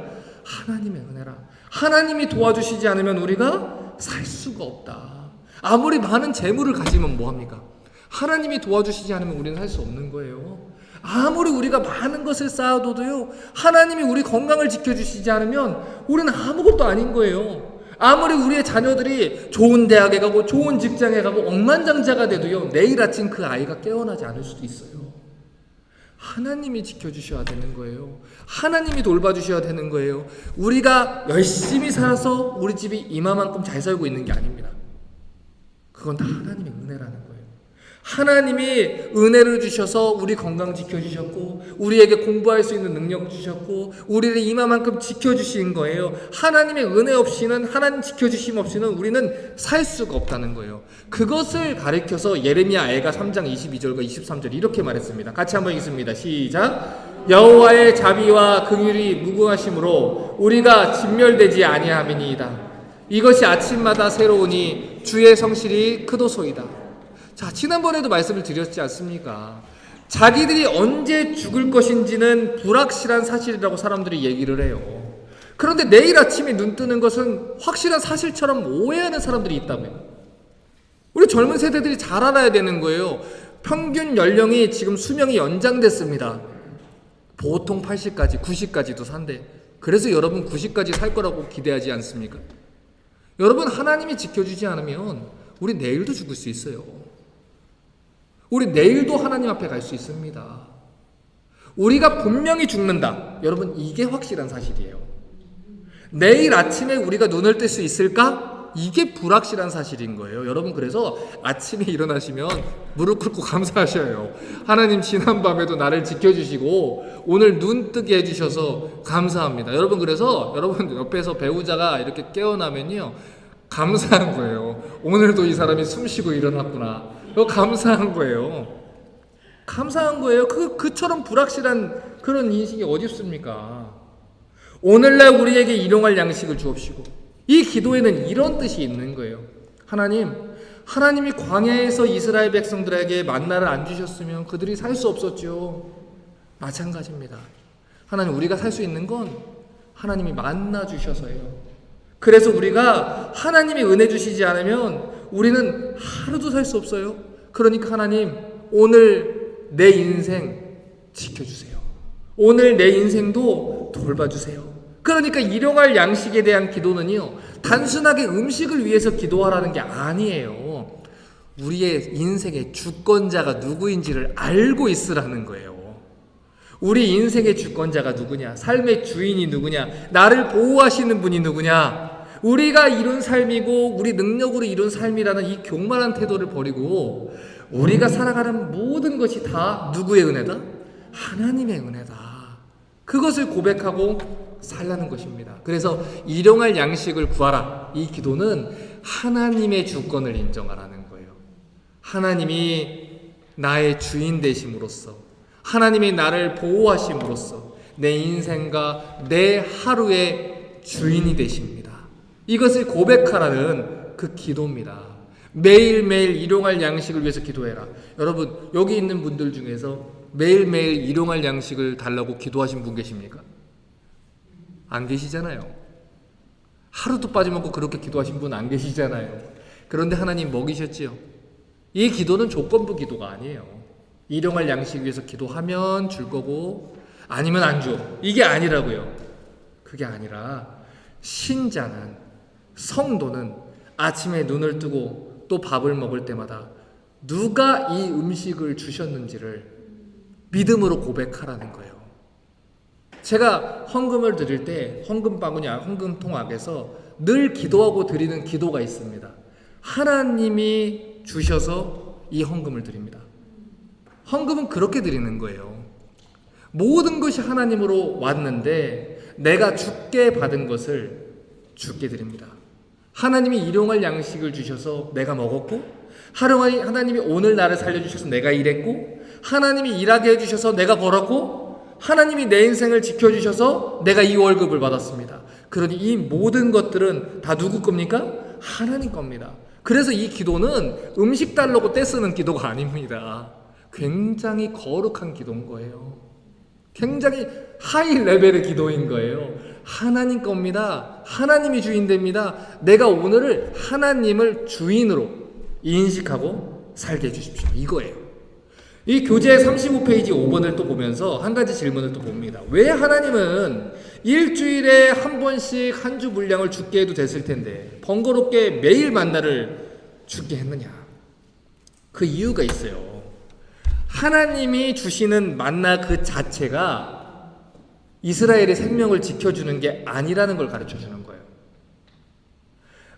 하나님의 은혜라. 하나님이 도와주시지 않으면 우리가 살 수가 없다. 아무리 많은 재물을 가지면 뭐합니까? 하나님이 도와주시지 않으면 우리는 살 수 없는 거예요. 아무리 우리가 많은 것을 쌓아둬도요, 하나님이 우리 건강을 지켜주시지 않으면 우리는 아무것도 아닌 거예요. 아무리 우리의 자녀들이 좋은 대학에 가고 좋은 직장에 가고 억만장자가 돼도요, 내일 아침 그 아이가 깨어나지 않을 수도 있어요. 하나님이 지켜주셔야 되는 거예요. 하나님이 돌봐주셔야 되는 거예요. 우리가 열심히 살아서 우리 집이 이마만큼 잘 살고 있는 게 아닙니다. 그건 다 하나님의 은혜라는 거예요. 하나님이 은혜를 주셔서 우리 건강 지켜주셨고 우리에게 공부할 수 있는 능력 주셨고 우리를 이마만큼 지켜주신 거예요. 하나님의 은혜 없이는, 하나님 지켜주심 없이는 우리는 살 수가 없다는 거예요. 그것을 가리켜서 예레미야 애가 3장 22절과 23절 이렇게 말했습니다. 같이 한번 읽습니다. 시작. 여호와의 자비와 긍휼이 무궁하심으로 우리가 진멸되지 아니함이니이다. 이것이 아침마다 새로우니 주의 성실이 크도소이다. 자, 지난번에도 말씀을 드렸지 않습니까? 자기들이 언제 죽을 것인지는 불확실한 사실이라고 사람들이 얘기를 해요. 그런데 내일 아침에 눈 뜨는 것은 확실한 사실처럼 오해하는 사람들이 있다고요. 우리 젊은 세대들이 잘 알아야 되는 거예요. 평균 연령이 지금 수명이 연장됐습니다. 보통 80까지, 90까지도 산대. 그래서 여러분 90까지 살 거라고 기대하지 않습니까? 여러분, 하나님이 지켜주지 않으면 우리 내일도 죽을 수 있어요. 우리 내일도 하나님 앞에 갈 수 있습니다. 우리가 분명히 죽는다. 여러분, 이게 확실한 사실이에요. 내일 아침에 우리가 눈을 뜰 수 있을까? 이게 불확실한 사실인 거예요. 여러분, 그래서 아침에 일어나시면 무릎 꿇고 감사하셔요. 하나님, 지난밤에도 나를 지켜주시고 오늘 눈 뜨게 해주셔서 감사합니다. 여러분, 그래서 여러분 옆에서 배우자가 이렇게 깨어나면요, 감사한 거예요. 오늘도 이 사람이 숨 쉬고 일어났구나. 감사한 거예요. 감사한 거예요. 그처럼 불확실한 그런 인식이 어디 있습니까? 오늘날 우리에게 일용할 양식을 주옵시고. 이 기도에는 이런 뜻이 있는 거예요. 하나님이 광야에서 이스라엘 백성들에게 만나를 안 주셨으면 그들이 살 수 없었죠. 마찬가지입니다. 하나님, 우리가 살 수 있는 건 하나님이 만나 주셔서예요. 그래서 우리가 하나님이 은혜 주시지 않으면 우리는 하루도 살 수 없어요. 그러니까 하나님, 오늘 내 인생 지켜주세요. 오늘 내 인생도 돌봐주세요. 그러니까 일용할 양식에 대한 기도는요, 단순하게 음식을 위해서 기도하라는 게 아니에요. 우리의 인생의 주권자가 누구인지를 알고 있으라는 거예요. 우리 인생의 주권자가 누구냐? 삶의 주인이 누구냐? 나를 보호하시는 분이 누구냐? 우리가 이룬 삶이고 우리 능력으로 이룬 삶이라는 이 교만한 태도를 버리고 우리가 살아가는 모든 것이 다 누구의 은혜다? 하나님의 은혜다. 그것을 고백하고 살라는 것입니다. 그래서 일용할 양식을 구하라. 이 기도는 하나님의 주권을 인정하라는 거예요. 하나님이 나의 주인 되심으로써, 하나님이 나를 보호하심으로써 내 인생과 내 하루의 주인이 되십니다. 이것을 고백하라는 그 기도입니다. 매일매일 일용할 양식을 위해서 기도해라. 여러분, 여기 있는 분들 중에서 매일매일 일용할 양식을 달라고 기도하신 분 계십니까? 안 계시잖아요. 하루도 빠짐없고 그렇게 기도하신 분 안 계시잖아요. 그런데 하나님 먹이셨지요. 이 기도는 조건부 기도가 아니에요. 일용할 양식 위해서 기도하면 줄 거고 아니면 안 줘. 이게 아니라고요. 그게 아니라 신자는, 성도는 아침에 눈을 뜨고 또 밥을 먹을 때마다 누가 이 음식을 주셨는지를 믿음으로 고백하라는 거예요. 제가 헌금을 드릴 때 헌금 바구니, 헌금통 앞에서 늘 기도하고 드리는 기도가 있습니다. 하나님이 주셔서 이 헌금을 드립니다. 헌금은 그렇게 드리는 거예요. 모든 것이 하나님으로 왔는데 내가 주께 받은 것을 주께 드립니다. 하나님이 일용할 양식을 주셔서 내가 먹었고, 하나님이 오늘 나를 살려주셔서 내가 일했고, 하나님이 일하게 해주셔서 내가 벌었고, 하나님이 내 인생을 지켜주셔서 내가 이 월급을 받았습니다. 그러니 이 모든 것들은 다 누구 겁니까? 하나님 겁니다. 그래서 이 기도는 음식 달라고 떼쓰는 기도가 아닙니다. 굉장히 거룩한 기도인 거예요. 굉장히 하이 레벨의 기도인 거예요. 하나님 겁니다. 하나님이 주인됩니다. 내가 오늘을 하나님을 주인으로 인식하고 살게 해주십시오. 이거예요. 이 교재 35페이지 5번을 또 보면서 한 가지 질문을 또 봅니다. 왜 하나님은 일주일에 한 번씩 한 주 분량을 주게 해도 됐을 텐데 번거롭게 매일 만나를 주게 했느냐? 그 이유가 있어요. 하나님이 주시는 만나 그 자체가 이스라엘의 생명을 지켜주는 게 아니라는 걸 가르쳐주는 거예요.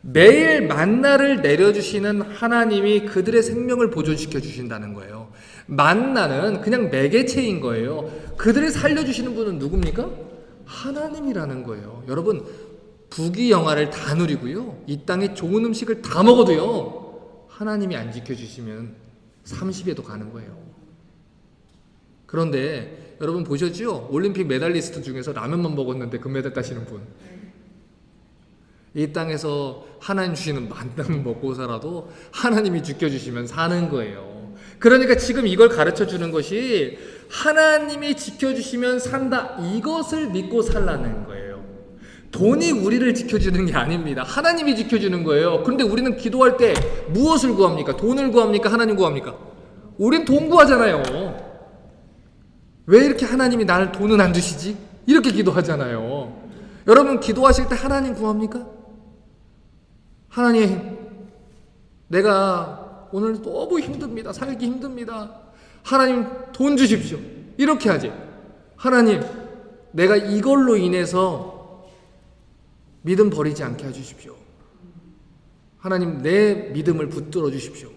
매일 만나를 내려주시는 하나님이 그들의 생명을 보존시켜 주신다는 거예요. 만나는 그냥 매개체인 거예요. 그들을 살려주시는 분은 누굽니까? 하나님이라는 거예요. 여러분, 부귀영화를 다 누리고요, 이 땅에 좋은 음식을 다 먹어도요, 하나님이 안 지켜주시면 30에도 가는 거예요. 그런데 여러분 보셨죠? 올림픽 메달리스트 중에서 라면만 먹었는데 금메달 따시는 분. 이 땅에서 하나님 주시는 만나는 먹고 살아도 하나님이 지켜주시면 사는 거예요. 그러니까 지금 이걸 가르쳐 주는 것이 하나님이 지켜주시면 산다, 이것을 믿고 살라는 거예요. 돈이 우리를 지켜주는 게 아닙니다. 하나님이 지켜주는 거예요. 그런데 우리는 기도할 때 무엇을 구합니까? 돈을 구합니까? 하나님 구합니까? 우린 돈 구하잖아요. 왜 이렇게 하나님이 나를 돈은 안 주시지? 이렇게 기도하잖아요. 여러분 기도하실 때 하나님 구합니까? 하나님, 내가 오늘 너무 힘듭니다. 살기 힘듭니다. 하나님 돈 주십시오. 이렇게 하지. 하나님, 내가 이걸로 인해서 믿음 버리지 않게 해주십시오. 하나님, 내 믿음을 붙들어 주십시오.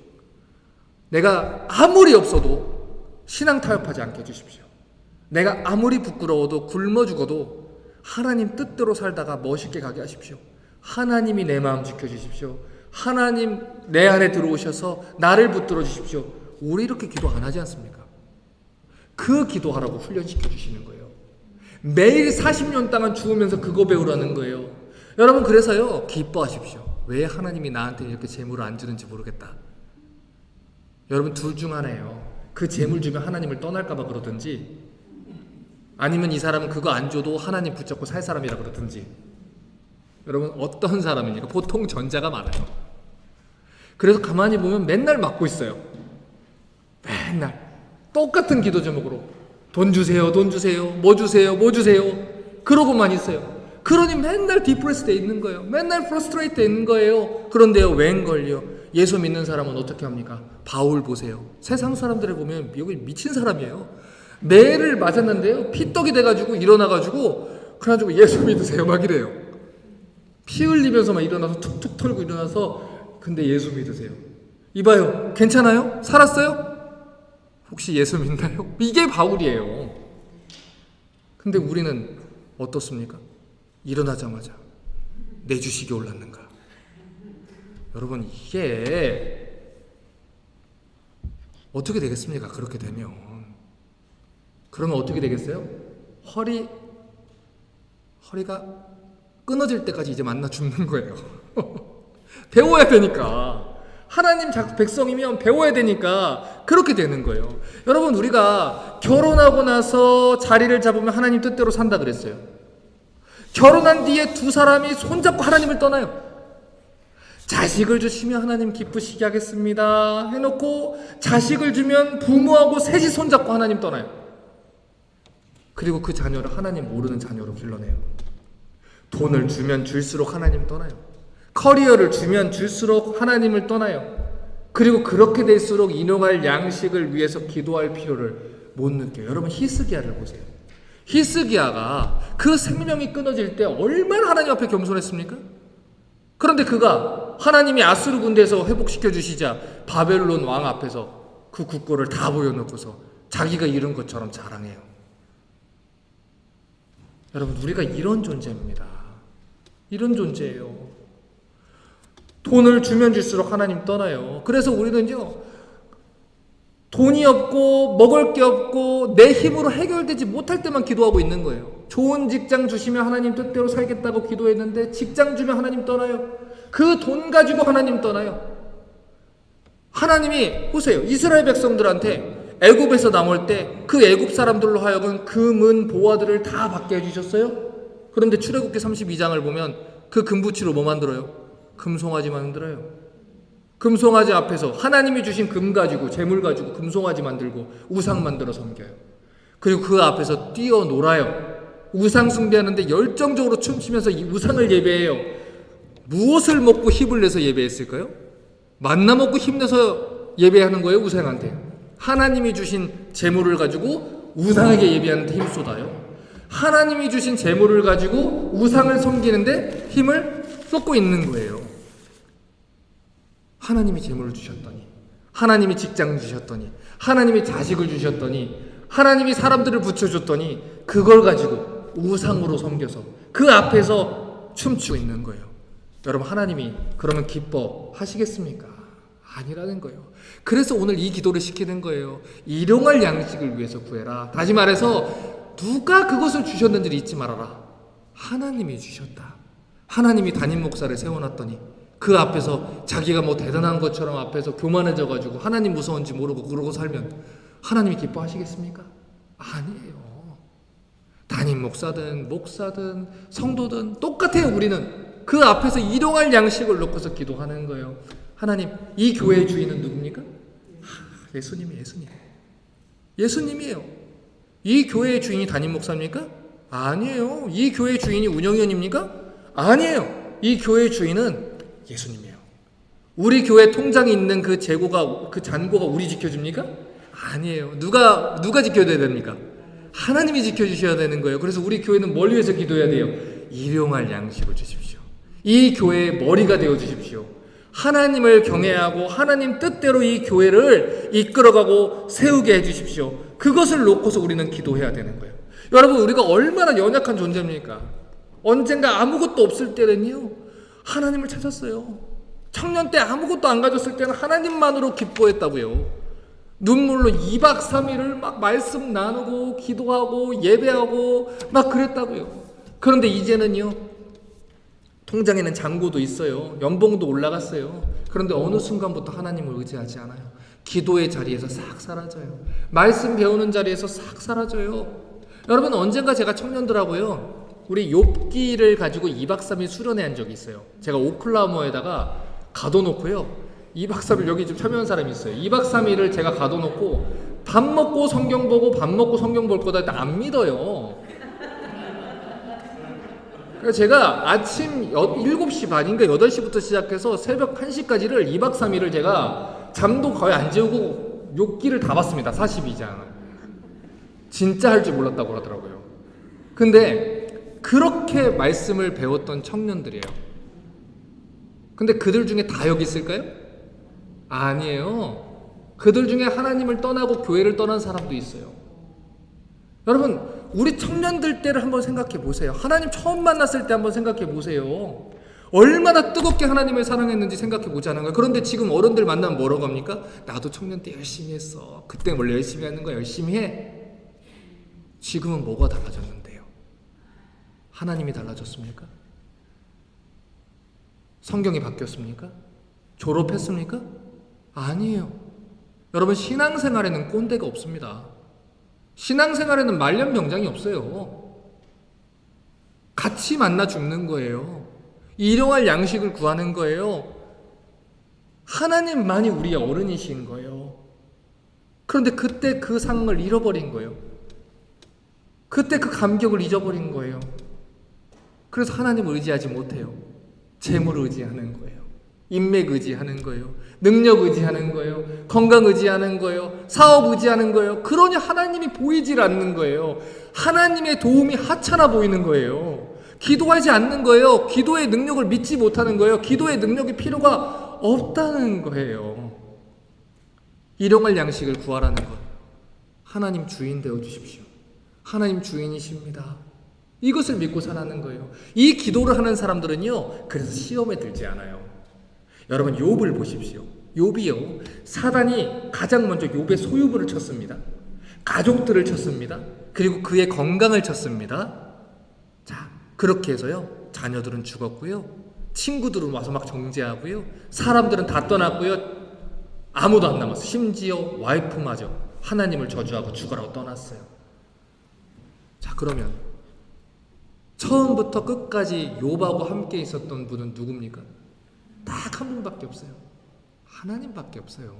내가 아무리 없어도 신앙 타협하지 않게 해주십시오. 내가 아무리 부끄러워도 굶어 죽어도 하나님 뜻대로 살다가 멋있게 가게 하십시오. 하나님이 내 마음 지켜주십시오. 하나님 내 안에 들어오셔서 나를 붙들어 주십시오. 우리 이렇게 기도 안 하지 않습니까? 그 기도하라고 훈련시켜 주시는 거예요. 매일 40년 동안 죽으면서 그거 배우라는 거예요. 여러분 그래서요, 기뻐하십시오. 왜 하나님이 나한테 이렇게 재물을 안 주는지 모르겠다. 여러분 둘 중 하나예요. 그 재물 주면 하나님을 떠날까 봐 그러든지, 아니면 이 사람은 그거 안 줘도 하나님 붙잡고 살 사람이라 그러든지. 여러분 어떤 사람입니까? 보통 전자가 많아요. 그래서 가만히 보면 맨날 맞고 있어요. 맨날 똑같은 기도 제목으로 돈 주세요, 돈 주세요, 뭐 주세요, 뭐 주세요, 그러고만 있어요. 그러니 맨날 디프레스 돼 있는 거예요. 맨날 프러스트레이트 돼 있는 거예요. 그런데요, 웬걸요? 예수 믿는 사람은 어떻게 합니까? 바울 보세요. 세상 사람들을 보면 여기 미친 사람이에요. 매를 맞았는데요, 피떡이 돼가지고 일어나가지고 그래가지고 예수 믿으세요 막 이래요. 피 흘리면서 막 일어나서 툭툭 털고 일어나서, 근데 예수 믿으세요. 이봐요, 괜찮아요? 살았어요? 혹시 예수 믿나요? 이게 바울이에요. 근데 우리는 어떻습니까? 일어나자마자 내 주식이 올랐는가? 여러분 이게 어떻게 되겠습니까? 그렇게 되면. 그러면 어떻게 되겠어요? 허리가 끊어질 때까지 이제 만나 죽는 거예요. 배워야 되니까. 하나님 백성이면 배워야 되니까 그렇게 되는 거예요. 여러분 우리가 결혼하고 나서 자리를 잡으면 하나님 뜻대로 산다 그랬어요. 결혼한 뒤에 두 사람이 손잡고 하나님을 떠나요. 자식을 주시면 하나님 기쁘시게 하겠습니다 해놓고, 자식을 주면 부모하고 셋이 손잡고 하나님 떠나요. 그리고 그 자녀를 하나님 모르는 자녀로 길러내요. 돈을 주면 줄수록 하나님 떠나요. 커리어를 주면 줄수록 하나님을 떠나요. 그리고 그렇게 될수록 인용할 양식을 위해서 기도할 필요를 못 느껴요. 여러분 히스기야를 보세요. 히스기야가 그 생명이 끊어질 때 얼마나 하나님 앞에 겸손했습니까? 그런데 그가 하나님이 아수르 군대에서 회복시켜 주시자 바벨론 왕 앞에서 그 국고를 다 보여놓고서 자기가 이룬 것처럼 자랑해요. 여러분, 우리가 이런 존재입니다. 이런 존재예요. 돈을 주면 줄수록 하나님 떠나요. 그래서 우리는요, 돈이 없고 먹을 게 없고 내 힘으로 해결되지 못할 때만 기도하고 있는 거예요. 좋은 직장 주시면 하나님 뜻대로 살겠다고 기도했는데 직장 주면 하나님 떠나요. 그 돈 가지고 하나님 떠나요. 하나님이 보세요. 이스라엘 백성들한테 애굽에서 나올 때 그 애굽 사람들로 하여금 금은 보화들을 다 받게 해주셨어요. 그런데 출애굽기 32장을 보면 그 금부치로 뭐 만들어요? 금송아지 만들어요. 금송아지 앞에서 하나님이 주신 금 가지고 재물 가지고 금송아지 만들고 우상 만들어 섬겨요. 그리고 그 앞에서 뛰어놀아요. 우상 숭배하는데 열정적으로 춤추면서 이 우상을 예배해요. 무엇을 먹고 힘을 내서 예배했을까요? 만나 먹고 힘내서 예배하는 거예요, 우상한테. 하나님이 주신 재물을 가지고 우상에게 예배하는데 힘 쏟아요. 하나님이 주신 재물을 가지고 우상을 섬기는데 힘을 쏟고 있는 거예요. 하나님이 재물을 주셨더니, 하나님이 직장 주셨더니, 하나님이 자식을 주셨더니, 하나님이 사람들을 붙여줬더니 그걸 가지고 우상으로 섬겨서 그 앞에서 춤추고 있는 거예요. 여러분, 하나님이 그러면 기뻐하시겠습니까? 아니라는 거예요. 그래서 오늘 이 기도를 시키는 거예요. 일용할 양식을 위해서 구해라. 다시 말해서 누가 그것을 주셨는지를 잊지 말아라. 하나님이 주셨다. 하나님이 담임 목사를 세워놨더니 그 앞에서 자기가 뭐 대단한 것처럼 앞에서 교만해져가지고 하나님 무서운지 모르고 그러고 살면 하나님이 기뻐하시겠습니까? 아니에요. 담임 목사든 목사든 성도든 똑같아요. 우리는 그 앞에서 일용할 양식을 놓고서 기도하는 거예요. 하나님, 이 교회의 주인은 누굽니까? 예수님이 예수님이에요. 이 교회의 주인이 담임 목사입니까? 아니에요. 이 교회의 주인이 운영위원입니까? 아니에요. 이 교회의 주인은 예수님이에요. 우리 교회 통장에 있는 그 재고가, 그 잔고가 우리 지켜줍니까? 아니에요. 누가 지켜줘야 됩니까? 하나님이 지켜주셔야 되는 거예요. 그래서 우리 교회는 뭘 위해서 기도해야 돼요? 일용할 양식을 주십시오. 이 교회의 머리가 되어 주십시오. 하나님을 경외하고 하나님 뜻대로 이 교회를 이끌어가고 세우게 해주십시오. 그것을 놓고서 우리는 기도해야 되는 거예요. 여러분, 우리가 얼마나 연약한 존재입니까? 언젠가 아무것도 없을 때는요, 하나님을 찾았어요. 청년 때 아무것도 안 가졌을 때는 하나님만으로 기뻐했다고요. 눈물로 2박 3일을 막 말씀 나누고 기도하고 예배하고 막 그랬다고요. 그런데 이제는요, 통장에는 잔고도 있어요. 연봉도 올라갔어요. 그런데 어느 순간부터 하나님을 의지하지 않아요. 기도의 자리에서 싹 사라져요. 말씀 배우는 자리에서 싹 사라져요. 여러분, 언젠가 제가 청년들하고요, 우리 욥기를 가지고 2박 3일 수련회 한 적이 있어요. 제가 오클라호마에다가 가둬놓고요, 2박 3일 여기 좀 참여한 사람이 있어요. 2박 3일을 제가 가둬놓고 밥 먹고 성경 보고 밥 먹고 성경 볼 거다 했더니 안 믿어요. 그래서 제가 아침 7시 반인가 8시부터 시작해서 새벽 1시까지를 2박 3일을 제가 잠도 거의 안 재우고 욥기를 다 봤습니다. 42장. 진짜 할 줄 몰랐다고 하더라고요. 근데 그렇게 말씀을 배웠던 청년들이에요. 근데 그들 중에 다 여기 있을까요? 아니에요. 그들 중에 하나님을 떠나고 교회를 떠난 사람도 있어요. 여러분, 우리 청년들 때를 한번 생각해 보세요. 하나님 처음 만났을 때 한번 생각해 보세요. 얼마나 뜨겁게 하나님을 사랑했는지 생각해 보자는 거예요. 그런데 지금 어른들 만나면 뭐라고 합니까? 나도 청년 때 열심히 했어. 그때 원래 열심히 하는 거 열심히 해. 지금은 뭐가 달라졌는데요? 하나님이 달라졌습니까? 성경이 바뀌었습니까? 졸업했습니까? 아니에요. 여러분, 신앙생활에는 꼰대가 없습니다. 신앙생활에는 말년병장이 없어요. 같이 만나 죽는 거예요. 일용할 양식을 구하는 거예요. 하나님만이 우리의 어른이신 거예요. 그런데 그때 그 상을 잃어버린 거예요. 그때 그 감격을 잊어버린 거예요. 그래서 하나님을 의지하지 못해요. 재물을 의지하는 거예요. 인맥 의지하는 거예요. 능력 의지하는 거예요. 건강 의지하는 거예요. 사업 의지하는 거예요. 그러니 하나님이 보이질 않는 거예요. 하나님의 도움이 하찮아 보이는 거예요. 기도하지 않는 거예요. 기도의 능력을 믿지 못하는 거예요. 기도의 능력이 필요가 없다는 거예요. 일용할 양식을 구하라는 것. 하나님 주인 되어 주십시오. 하나님 주인이십니다. 이것을 믿고 살아가는 거예요. 이 기도를 하는 사람들은요, 그래서 시험에 들지 않아요. 여러분, 욥을 보십시오. 욥이요, 사단이 가장 먼저 욥의 소유물을 쳤습니다. 가족들을 쳤습니다. 그리고 그의 건강을 쳤습니다. 자, 그렇게 해서요, 자녀들은 죽었고요, 친구들은 와서 막 정죄하고요, 사람들은 다 떠났고요, 아무도 안 남았어요. 심지어 와이프마저 하나님을 저주하고 죽으라고 떠났어요. 자, 그러면 처음부터 끝까지 욥하고 함께 있었던 분은 누굽니까? 딱 한 분밖에 없어요. 하나님밖에 없어요.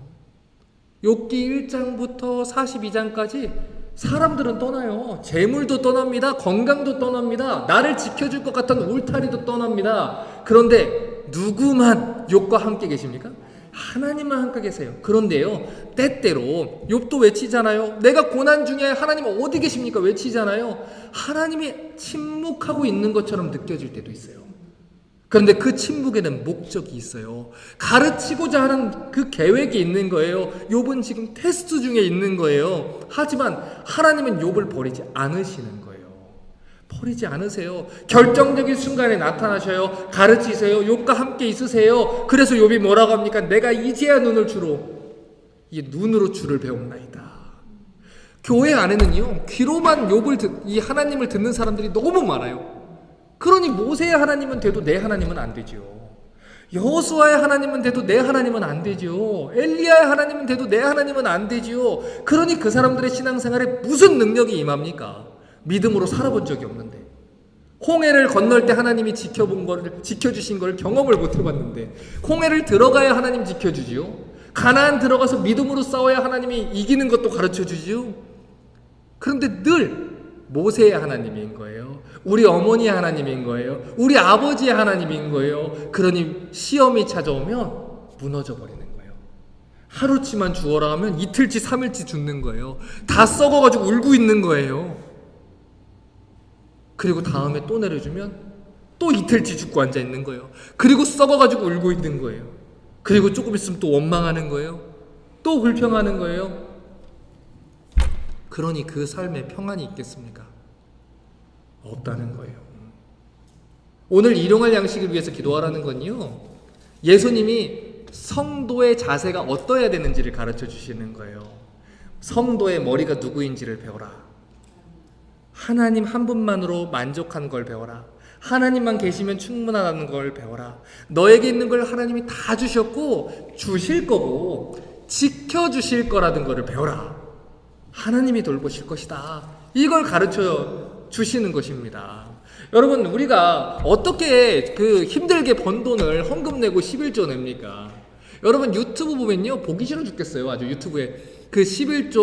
욥기 1장부터 42장까지 사람들은 떠나요. 재물도 떠납니다. 건강도 떠납니다. 나를 지켜줄 것 같은 울타리도 떠납니다. 그런데 누구만 욥과 함께 계십니까? 하나님만 함께 계세요. 그런데요, 때때로 욥도 외치잖아요. 내가 고난 중에 하나님 어디 계십니까? 외치잖아요. 하나님이 침묵하고 있는 것처럼 느껴질 때도 있어요. 그런데 그 침묵에는 목적이 있어요. 가르치고자 하는 그 계획이 있는 거예요. 욥은 지금 테스트 중에 있는 거예요. 하지만 하나님은 욥을 버리지 않으시는 거예요. 버리지 않으세요. 결정적인 순간에 나타나셔요. 가르치세요. 욥과 함께 있으세요. 그래서 욥이 뭐라고 합니까? 내가 이제야 눈을 주로, 이 눈으로 주를 배웁나이다. 교회 안에는요, 귀로만 이 하나님을 듣는 사람들이 너무 많아요. 그러니 모세의 하나님은 돼도 내 하나님은 안 되죠. 여호수아의 하나님은 돼도 내 하나님은 안 되죠. 엘리야의 하나님은 돼도 내 하나님은 안 되죠. 그러니 그 사람들의 신앙생활에 무슨 능력이 임합니까? 믿음으로 살아본 적이 없는데, 홍해를 건널 때 하나님이 지켜주신 걸 경험을 못 해봤는데, 홍해를 들어가야 하나님 지켜주지요. 가나안 들어가서 믿음으로 싸워야 하나님이 이기는 것도 가르쳐주지요. 그런데 늘 모세의 하나님인 거예요. 우리 어머니의 하나님인 거예요. 우리 아버지의 하나님인 거예요. 그러니 시험이 찾아오면 무너져 버리는 거예요. 하루치만 주어라 하면 이틀치 3일치 죽는 거예요. 다 썩어가지고 울고 있는 거예요. 그리고 다음에 또 내려주면 또 이틀치 죽고 앉아 있는 거예요. 그리고 썩어가지고 울고 있는 거예요. 그리고 조금 있으면 또 원망하는 거예요. 또 불평하는 거예요. 그러니 그 삶에 평안이 있겠습니까? 없다는 거예요. 오늘 일용할 양식을 위해서 기도하라는 건요, 예수님이 성도의 자세가 어떠해야 되는지를 가르쳐 주시는 거예요. 성도의 머리가 누구인지를 배워라. 하나님 한 분만으로 만족한 걸 배워라. 하나님만 계시면 충분하다는 걸 배워라. 너에게 있는 걸 하나님이 다 주셨고 주실 거고 지켜주실 거라는 거를 배워라. 하나님이 돌보실 것이다. 이걸 가르쳐 주시는 것입니다. 여러분, 우리가 어떻게 그 힘들게 번 돈을 헌금 내고 11조 냅니까? 여러분, 유튜브 보면요, 보기 싫어 죽겠어요. 아주 유튜브에 그 11조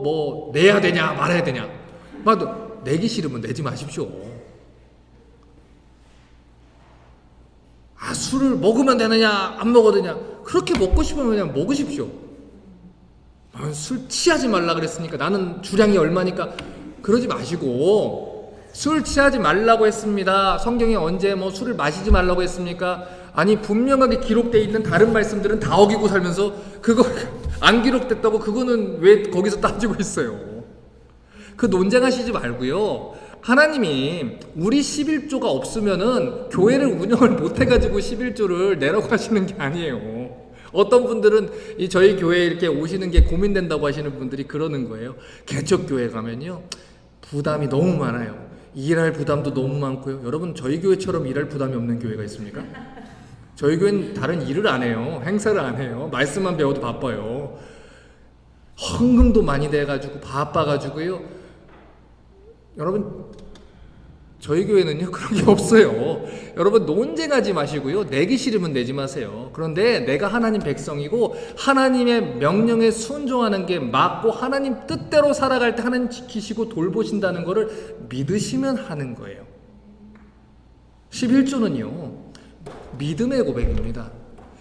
뭐 내야 되냐 말아야 되냐, 막 내기 싫으면 내지 마십시오. 술을 먹으면 되느냐 안 먹어도 되냐, 그렇게 먹고 싶으면 그냥 먹으십시오. 술 취하지 말라 그랬으니까 나는 주량이 얼마니까 그러지 마시고, 술 취하지 말라고 했습니다. 성경에 언제 뭐 술을 마시지 말라고 했습니까? 아니, 분명하게 기록되어 있는 다른 말씀들은 다 어기고 살면서 그거 안 기록됐다고 그거는 왜 거기서 따지고 있어요? 그 논쟁하시지 말고요. 하나님이 우리 11조가 없으면은 교회를 운영을 못 해가지고 11조를 내라고 하시는 게 아니에요. 어떤 분들은 저희 교회에 이렇게 오시는 게 고민된다고 하시는 분들이 그러는 거예요. 개척교회 가면요, 부담이 너무 많아요. 일할 부담도 너무 많고요. 여러분, 저희 교회처럼 일할 부담이 없는 교회가 있습니까? 저희 교회는 다른 일을 안 해요. 행사를 안 해요. 말씀만 배워도 바빠요. 헌금도 많이 돼가지고 바빠가지고요. 여러분, 저희 교회는요 그런 게 없어요. 여러분, 논쟁하지 마시고요, 내기 싫으면 내지 마세요. 그런데 내가 하나님 백성이고 하나님의 명령에 순종하는 게 맞고 하나님 뜻대로 살아갈 때 하나님 지키시고 돌보신다는 것을 믿으시면 하는 거예요. 11조는요 믿음의 고백입니다.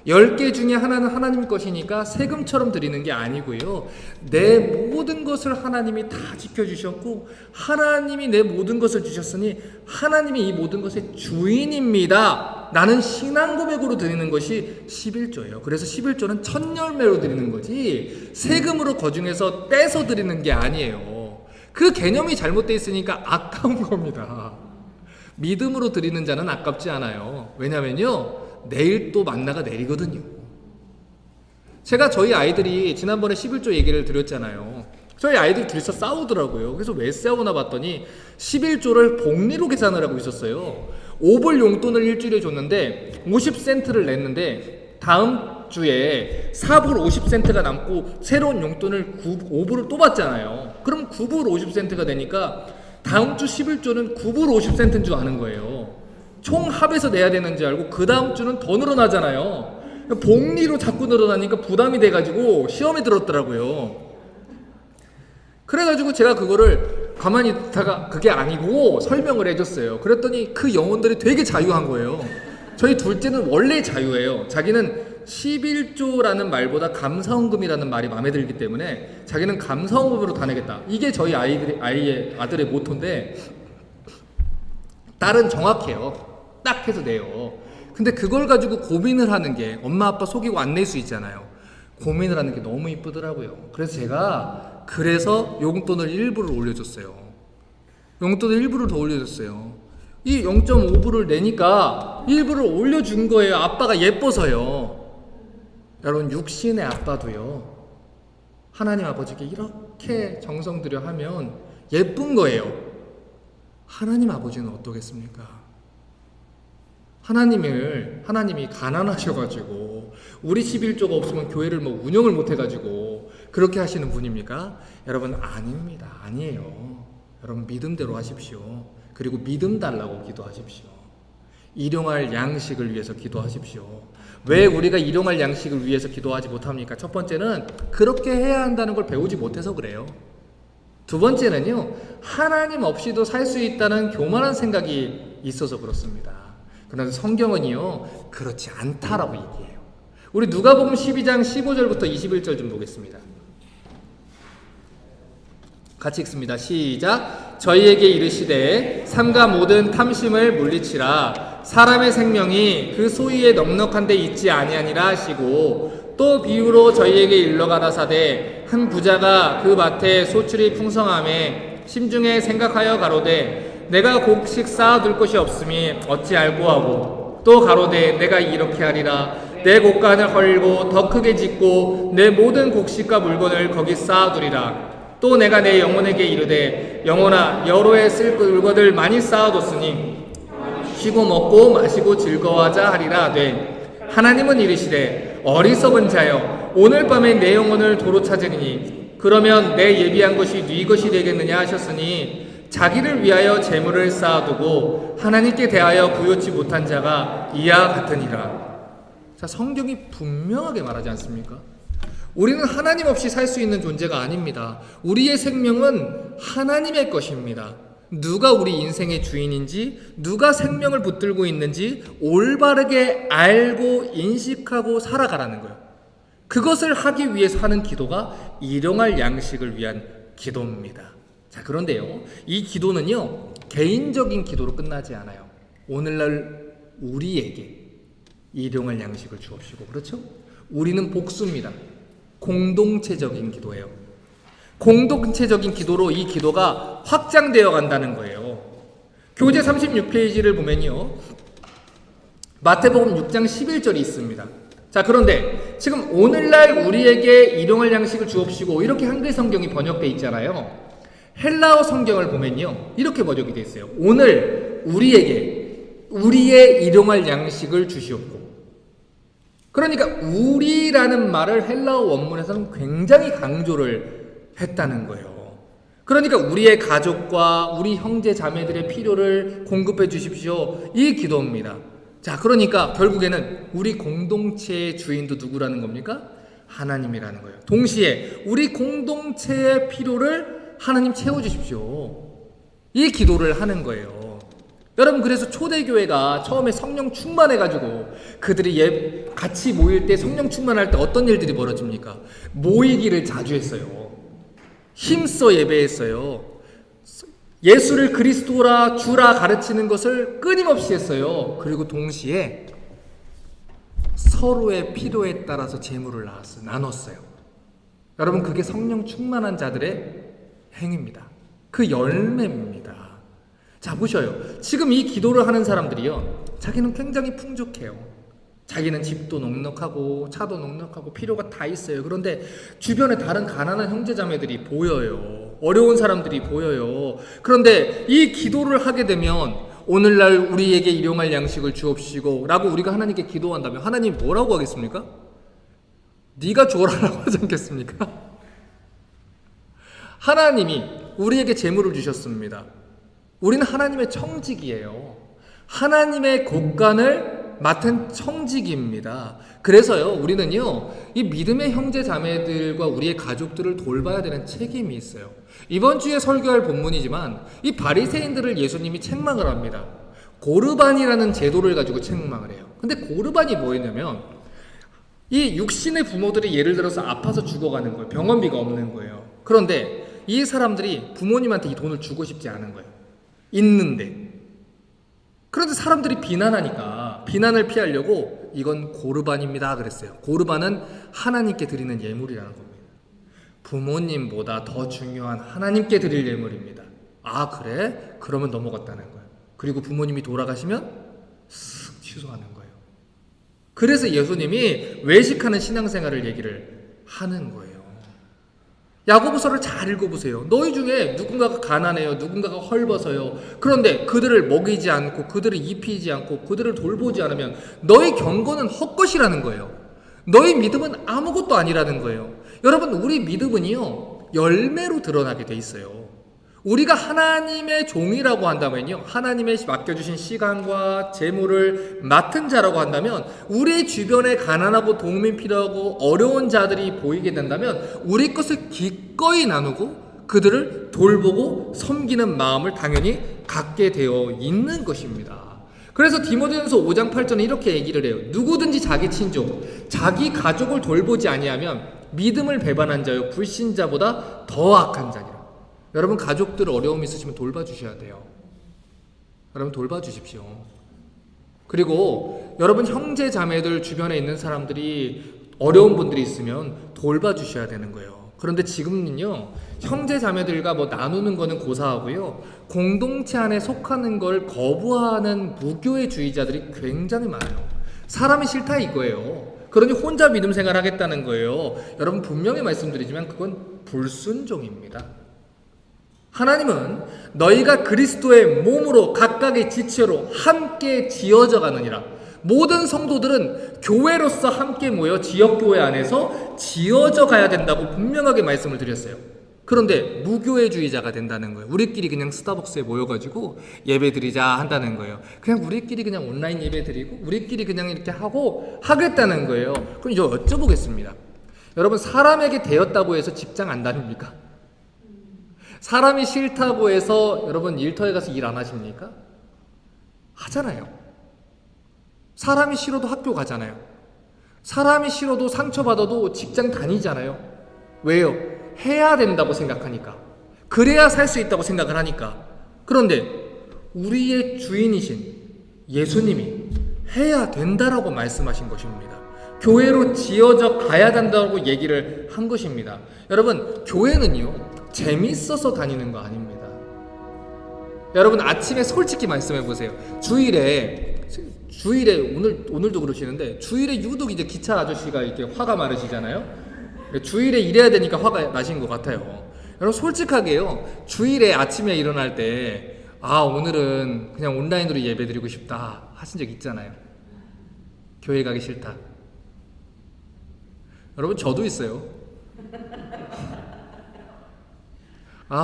10개 중에 하나는 하나님 것이니까 세금처럼 드리는 게 아니고요. 내 모든 것을 하나님이 다 지켜주셨고 하나님이 내 모든 것을 주셨으니 하나님이 이 모든 것의 주인입니다. 나는 신앙 고백으로 드리는 것이 11조예요. 그래서 11조는 첫 열매로 드리는 거지 세금으로 거중에서 떼서 드리는 게 아니에요. 그 개념이 잘못되어 있으니까 아까운 겁니다. 믿음으로 드리는 자는 아깝지 않아요. 왜냐면요 내일 또 만나가 내리거든요. 제가 저희 아이들이 지난번에 11조 얘기를 드렸잖아요. 저희 아이들이 둘이서 싸우더라고요. 그래서 왜 싸우나 봤더니 11조를 복리로 계산을 하고 있었어요. 5불 용돈을 일주일에 줬는데 50센트를 냈는데 다음 주에 4불 50센트가 남고 새로운 용돈을 5불을 또 받잖아요. 그럼 9불 50센트가 되니까 다음 주 11조는 9불 50센트인 줄 아는 거예요. 총 합해서 내야 되는 줄 알고 그 다음 주는 더 늘어나잖아요. 복리로 자꾸 늘어나니까 부담이 돼가지고 시험에 들었더라고요. 그래가지고 제가 그거를 가만히 있다가 그게 아니고 설명을 해줬어요. 그랬더니 그 영혼들이 되게 자유한 거예요. 저희 둘째는 원래 자유예요. 자기는 11조라는 말보다 감사헌금이라는 말이 마음에 들기 때문에 자기는 감사헌금으로 다 내겠다. 이게 저희 아들의 모토인데 딸은 정확해요. 딱 해서 내요. 근데 그걸 가지고 고민을 하는 게 엄마 아빠 속이고 안 낼 수 있잖아요. 고민을 하는 게 너무 이쁘더라고요. 그래서 제가 용돈을 일부를 올려줬어요. 용돈을 일부를 더 올려줬어요. 이 0.5불을 내니까 일부를 올려준 거예요. 아빠가 예뻐서요. 여러분 육신의 아빠도요 하나님 아버지께 이렇게 정성 들여 하면 예쁜 거예요. 하나님 아버지는 어떠겠습니까? 하나님이 가난하셔가지고 우리 11조가 없으면 교회를 운영을 못해가지고 그렇게 하시는 분입니까? 여러분 아닙니다. 아니에요. 여러분 믿음대로 하십시오. 그리고 믿음 달라고 기도하십시오. 일용할 양식을 위해서 기도하십시오. 왜 우리가 일용할 양식을 위해서 기도하지 못합니까? 첫 번째는 그렇게 해야 한다는 걸 배우지 못해서 그래요. 두 번째는요 하나님 없이도 살 수 있다는 교만한 생각이 있어서 그렇습니다. 그런데 성경은요 그렇지 않다라고 얘기해요. 우리 누가복음 12장 15절부터 21절 좀 보겠습니다. 같이 읽습니다. 시작. 저희에게 이르시되 삼가 모든 탐심을 물리치라. 사람의 생명이 그 소유에 넉넉한 데 있지 아니하니라 하시고 또 비유로 저희에게 일러 가라사대 한 부자가 그 밭에 소출이 풍성함에 심중에 생각하여 가로되 내가 곡식 쌓아둘 곳이 없음이 어찌 알고 하고 또 가로되 내가 이렇게 하리라 내 곡간을 헐고 더 크게 짓고 내 모든 곡식과 물건을 거기 쌓아두리라. 또 내가 내 영혼에게 이르되 영혼아 여러 해 쓸 물건을 많이 쌓아뒀으니 쉬고 먹고 마시고 즐거워하자 하리라 하되 하나님은 이르시되 어리석은 자여 오늘 밤에 내 영혼을 도로 찾으리니 그러면 내 예비한 것이 네 것이 되겠느냐 하셨으니 자기를 위하여 재물을 쌓아두고 하나님께 대하여 부요치 못한 자가 이와 같으니라. 자, 성경이 분명하게 말하지 않습니까? 우리는 하나님 없이 살 수 있는 존재가 아닙니다. 우리의 생명은 하나님의 것입니다. 누가 우리 인생의 주인인지, 누가 생명을 붙들고 있는지 올바르게 알고 인식하고 살아가라는 거예요. 그것을 하기 위해서 하는 기도가 일용할 양식을 위한 기도입니다. 자, 그런데요, 이 기도는요, 개인적인 기도로 끝나지 않아요. 오늘날 우리에게 일용할 양식을 주옵시고, 그렇죠? 우리는 복수입니다. 공동체적인 기도예요. 공동체적인 기도로 이 기도가 확장되어 간다는 거예요. 교재 36페이지를 보면요, 마태복음 6장 11절이 있습니다. 자, 그런데 지금 오늘날 우리에게 일용할 양식을 주옵시고 이렇게 한글 성경이 번역되어 있잖아요. 헬라어 성경을 보면요, 이렇게 번역이 되어 있어요. 오늘 우리에게 우리의 일용할 양식을 주시옵고. 그러니까 우리라는 말을 헬라어 원문에서는 굉장히 강조를 했다는 거예요. 그러니까 우리의 가족과 우리 형제 자매들의 필요를 공급해 주십시오, 이 기도입니다. 자, 그러니까 결국에는 우리 공동체의 주인도 누구라는 겁니까? 하나님이라는 거예요. 동시에 우리 공동체의 필요를 하나님 채워주십시오, 이 기도를 하는 거예요. 여러분, 그래서 초대교회가 처음에 성령 충만해가지고 그들이 같이 모일 때 성령 충만할 때 어떤 일들이 벌어집니까? 모이기를 자주 했어요. 힘써 예배했어요. 예수를 그리스도라 주라 가르치는 것을 끊임없이 했어요. 그리고 동시에 서로의 필요에 따라서 재물을 나눴어요. 여러분, 그게 성령 충만한 자들의 행위입니다. 그 열매입니다. 자, 보셔요. 지금 이 기도를 하는 사람들이요, 자기는 굉장히 풍족해요. 자기는 집도 넉넉하고 차도 넉넉하고 필요가 다 있어요. 그런데 주변에 다른 가난한 형제자매들이 보여요. 어려운 사람들이 보여요. 그런데 이 기도를 하게 되면 오늘날 우리에게 일용할 양식을 주옵시고 라고 우리가 하나님께 기도한다면 하나님이 뭐라고 하겠습니까? 네가 주어라라고 하지 않겠습니까? 하나님이 우리에게 재물을 주셨습니다. 우리는 하나님의 청직이에요. 하나님의 곳간을 맡은 청직입니다. 그래서요, 우리는요, 이 믿음의 형제 자매들과 우리의 가족들을 돌봐야 되는 책임이 있어요. 이번 주에 설교할 본문이지만 이 바리새인들을 예수님이 책망을 합니다. 고르반이라는 제도를 가지고 책망을 해요. 근데 고르반이 뭐였냐면 이 육신의 부모들이 예를 들어서 아파서 죽어가는 거예요. 병원비가 없는 거예요. 그런데 이 사람들이 부모님한테 이 돈을 주고 싶지 않은 거예요. 있는데. 그런데 사람들이 비난하니까 비난을 피하려고 이건 고르반입니다 그랬어요. 고르반은 하나님께 드리는 예물이라는 겁니다. 부모님보다 더 중요한 하나님께 드릴 예물입니다. 아, 그래? 그러면 넘어갔다는 거예요. 그리고 부모님이 돌아가시면 쓱 취소하는 거예요. 그래서 예수님이 외식하는 신앙생활을 얘기를 하는 거예요. 야고보서를 잘 읽어보세요. 너희 중에 누군가가 가난해요. 누군가가 헐벗어요. 그런데 그들을 먹이지 않고 그들을 입히지 않고 그들을 돌보지 않으면 너희 경건은 헛것이라는 거예요. 너희 믿음은 아무것도 아니라는 거예요. 여러분, 우리 믿음은요, 열매로 드러나게 돼 있어요. 우리가 하나님의 종이라고 한다면요, 하나님의 맡겨주신 시간과 재물을 맡은 자라고 한다면 우리 주변에 가난하고 도움이 필요하고 어려운 자들이 보이게 된다면 우리 것을 기꺼이 나누고 그들을 돌보고 섬기는 마음을 당연히 갖게 되어 있는 것입니다. 그래서 디모데전서 5장 8절에 이렇게 얘기를 해요. 누구든지 자기 친족, 자기 가족을 돌보지 아니하면 믿음을 배반한 자요 불신자보다 더 악한 자니라. 여러분, 가족들 어려움 있으시면 돌봐주셔야 돼요. 여러분, 돌봐주십시오. 그리고 여러분, 형제 자매들 주변에 있는 사람들이 어려운 분들이 있으면 돌봐주셔야 되는 거예요. 그런데 지금은요, 형제 자매들과 뭐 나누는 거는 고사하고요, 공동체 안에 속하는 걸 거부하는 무교의 주의자들이 굉장히 많아요. 사람이 싫다 이거예요. 그러니 혼자 믿음 생활 하겠다는 거예요. 여러분, 분명히 말씀드리지만 그건 불순종입니다. 하나님은 너희가 그리스도의 몸으로 각각의 지체로 함께 지어져 가느니라. 모든 성도들은 교회로서 함께 모여 지역교회 안에서 지어져 가야 된다고 분명하게 말씀을 드렸어요. 그런데 무교회주의자가 된다는 거예요. 우리끼리 그냥 스타벅스에 모여가지고 예배 드리자 한다는 거예요. 그냥 우리끼리 그냥 온라인 예배 드리고 우리끼리 그냥 이렇게 하고 하겠다는 거예요. 그럼 이제 여쭤보겠습니다. 여러분, 사람에게 되었다고 해서 직장 안 다닙니까? 사람이 싫다고 해서 여러분 일터에 가서 일 안 하십니까? 하잖아요. 사람이 싫어도 학교 가잖아요. 사람이 싫어도 상처받아도 직장 다니잖아요. 왜요? 해야 된다고 생각하니까. 그래야 살 수 있다고 생각을 하니까. 그런데 우리의 주인이신 예수님이 해야 된다라고 말씀하신 것입니다. 교회로 지어져 가야 된다고 얘기를 한 것입니다. 여러분, 교회는요, 재밌어서 다니는 거 아닙니다. 여러분, 아침에 솔직히 말씀해 보세요. 주일에 오늘도 그러시는데 주일에 유독 이제 기차 아저씨가 이렇게 화가 많으시잖아요. 주일에 일해야 되니까 화가 나신 것 같아요. 여러분, 솔직하게요, 주일에 아침에 일어날 때 오늘은 그냥 온라인으로 예배 드리고 싶다 하신 적 있잖아요. 교회 가기 싫다. 여러분, 저도 있어요.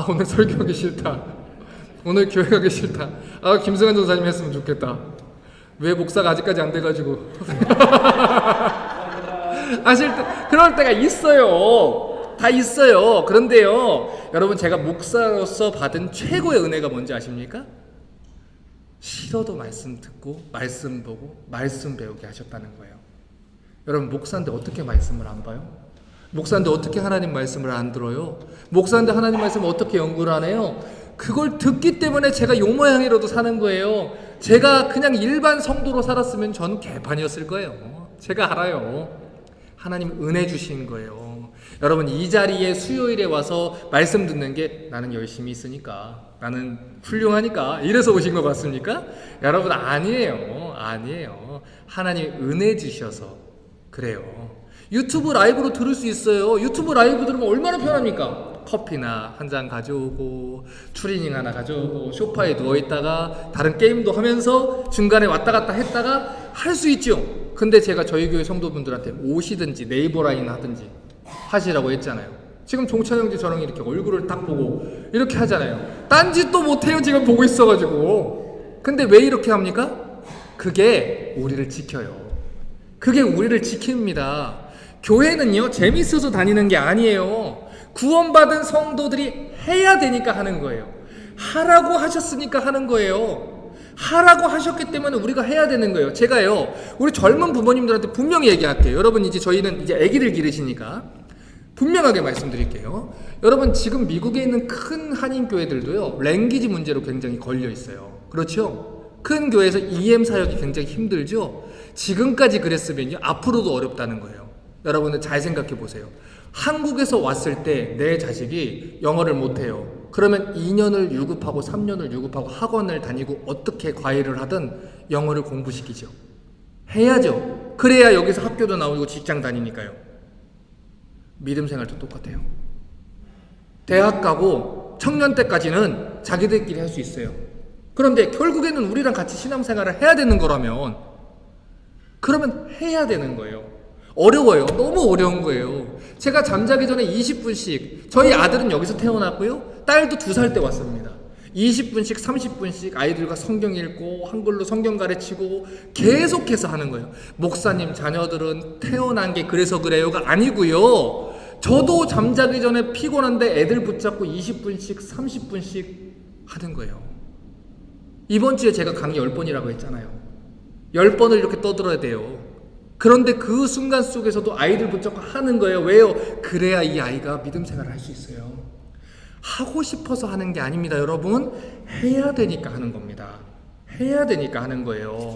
오늘 설교하기 싫다. 오늘 교회 가기 싫다. 김승환 전사님 했으면 좋겠다. 왜 목사가 아직까지 안 돼가지고. 그럴 때가 있어요. 다 있어요. 그런데요, 여러분, 제가 목사로서 받은 최고의 은혜가 뭔지 아십니까? 싫어도 말씀 듣고 말씀 보고 말씀 배우게 하셨다는 거예요. 여러분, 목사인데 어떻게 말씀을 안 봐요? 목사인데 어떻게 하나님 말씀을 안 들어요? 목사인데 하나님 말씀을 어떻게 연구를 안 해요? 그걸 듣기 때문에 제가 요 모양이라도 사는 거예요. 제가 그냥 일반 성도로 살았으면 저는 개판이었을 거예요. 제가 알아요. 하나님 은혜 주신 거예요. 여러분, 이 자리에 수요일에 와서 말씀 듣는 게 나는 열심히 있으니까, 나는 훌륭하니까 이래서 오신 것 같습니까? 여러분, 아니에요. 아니에요. 하나님 은혜 주셔서 그래요. 유튜브 라이브로 들을 수 있어요. 유튜브 라이브 들으면 얼마나 편합니까? 커피나 한 잔 가져오고, 추리닝 하나 가져오고, 소파에 누워있다가 다른 게임도 하면서 중간에 왔다 갔다 했다가 할 수 있죠. 근데 제가 저희 교회 성도분들한테 오시든지 네이버 라인 하든지 하시라고 했잖아요. 지금 종찬 형제 저랑 이렇게 얼굴을 딱 보고 이렇게 하잖아요. 딴짓도 못해요, 지금 보고 있어가지고. 근데 왜 이렇게 합니까? 그게 우리를 지켜요. 그게 우리를 지킵니다. 교회는요, 재밌어서 다니는 게 아니에요. 구원받은 성도들이 해야 되니까 하는 거예요. 하라고 하셨으니까 하는 거예요. 하라고 하셨기 때문에 우리가 해야 되는 거예요. 제가요, 우리 젊은 부모님들한테 분명히 얘기할게요. 여러분, 이제 저희는 이제 아기들 기르시니까 분명하게 말씀드릴게요. 여러분, 지금 미국에 있는 큰 한인 교회들도요, 랭귀지 문제로 굉장히 걸려 있어요. 그렇죠? 큰 교회에서 EM 사역이 굉장히 힘들죠? 지금까지 그랬으면요, 앞으로도 어렵다는 거예요. 여러분은 잘 생각해 보세요. 한국에서 왔을 때 내 자식이 영어를 못해요. 그러면 2년을 유급하고 3년을 유급하고 학원을 다니고 어떻게 과외를 하든 영어를 공부시키죠. 해야죠. 그래야 여기서 학교도 나오고 직장 다니니까요. 믿음 생활도 똑같아요. 대학 가고 청년 때까지는 자기들끼리 할 수 있어요. 그런데 결국에는 우리랑 같이 신앙생활을 해야 되는 거라면, 그러면 해야 되는 거예요. 어려워요. 너무 어려운 거예요. 제가 잠자기 전에 20분씩, 저희 아들은 여기서 태어났고요, 딸도 2살 때 왔습니다. 20분씩 30분씩 아이들과 성경 읽고 한글로 성경 가르치고 계속해서 하는 거예요. 목사님 자녀들은 태어난 게 그래서 그래요가 아니고요, 저도 잠자기 전에 피곤한데 애들 붙잡고 20분씩 30분씩 하는 거예요. 이번 주에 제가 강의 10번이라고 했잖아요. 10번을 이렇게 떠들어야 돼요. 그런데 그 순간 속에서도 아이들 붙잡고 하는 거예요. 왜요? 그래야 이 아이가 믿음 생활을 할 수 있어요. 하고 싶어서 하는 게 아닙니다, 여러분. 해야 되니까 하는 겁니다. 해야 되니까 하는 거예요.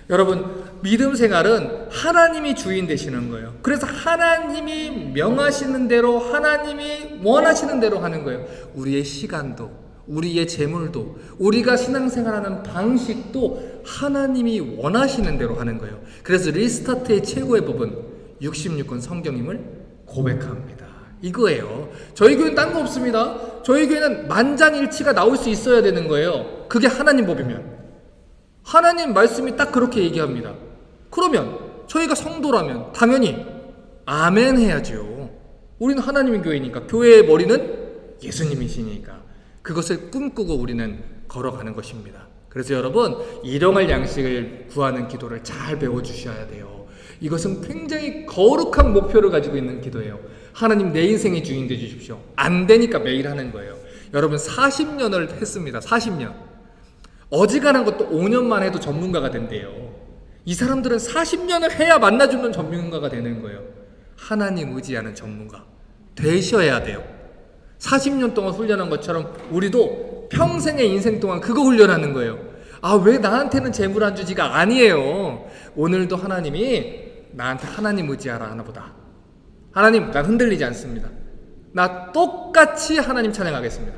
여러분, 믿음 생활은 하나님이 주인 되시는 거예요. 그래서 하나님이 명하시는 대로, 하나님이 원하시는 대로 하는 거예요. 우리의 시간도, 우리의 재물도, 우리가 신앙생활하는 방식도 하나님이 원하시는 대로 하는 거예요. 그래서 리스타트의 최고의 법은 66권 성경임을 고백합니다. 이거예요. 저희 교회는 딴 거 없습니다. 저희 교회는 만장일치가 나올 수 있어야 되는 거예요. 그게 하나님 법이면. 하나님 말씀이 딱 그렇게 얘기합니다. 그러면 저희가 성도라면 당연히 아멘 해야죠. 우리는 하나님의 교회니까, 교회의 머리는 예수님이시니까 그것을 꿈꾸고 우리는 걸어가는 것입니다. 그래서 여러분, 일용할 양식을 구하는 기도를 잘 배워주셔야 돼요. 이것은 굉장히 거룩한 목표를 가지고 있는 기도예요. 하나님, 내 인생의 주인 되주십시오. 안 되니까 매일 하는 거예요. 여러분, 40년을 했습니다. 40년. 어지간한 것도 5년만 해도 전문가가 된대요. 이 사람들은 40년을 해야 만나주는 전문가가 되는 거예요. 하나님 의지하는 전문가 되셔야 돼요. 40년 동안 훈련한 것처럼 우리도 평생의 인생 동안 그거 훈련하는 거예요. 아, 왜 나한테는 재물 안 주지가 아니에요. 오늘도 하나님이 나한테 하나님 의지하라 하나보다. 하나님, 난 흔들리지 않습니다. 나 똑같이 하나님 찬양하겠습니다.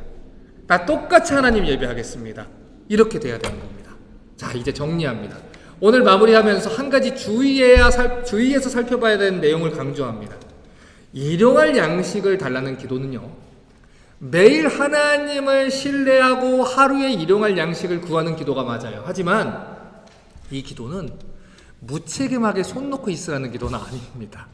나 똑같이 하나님 예배하겠습니다. 이렇게 돼야 되는 겁니다. 자, 이제 정리합니다. 오늘 마무리하면서 한 가지 주의해서 살펴봐야 되는 내용을 강조합니다. 일용할 양식을 달라는 기도는요, 매일 하나님을 신뢰하고 하루에 일용할 양식을 구하는 기도가 맞아요. 하지만 이 기도는 무책임하게 손 놓고 있으라는 기도는 아닙니다.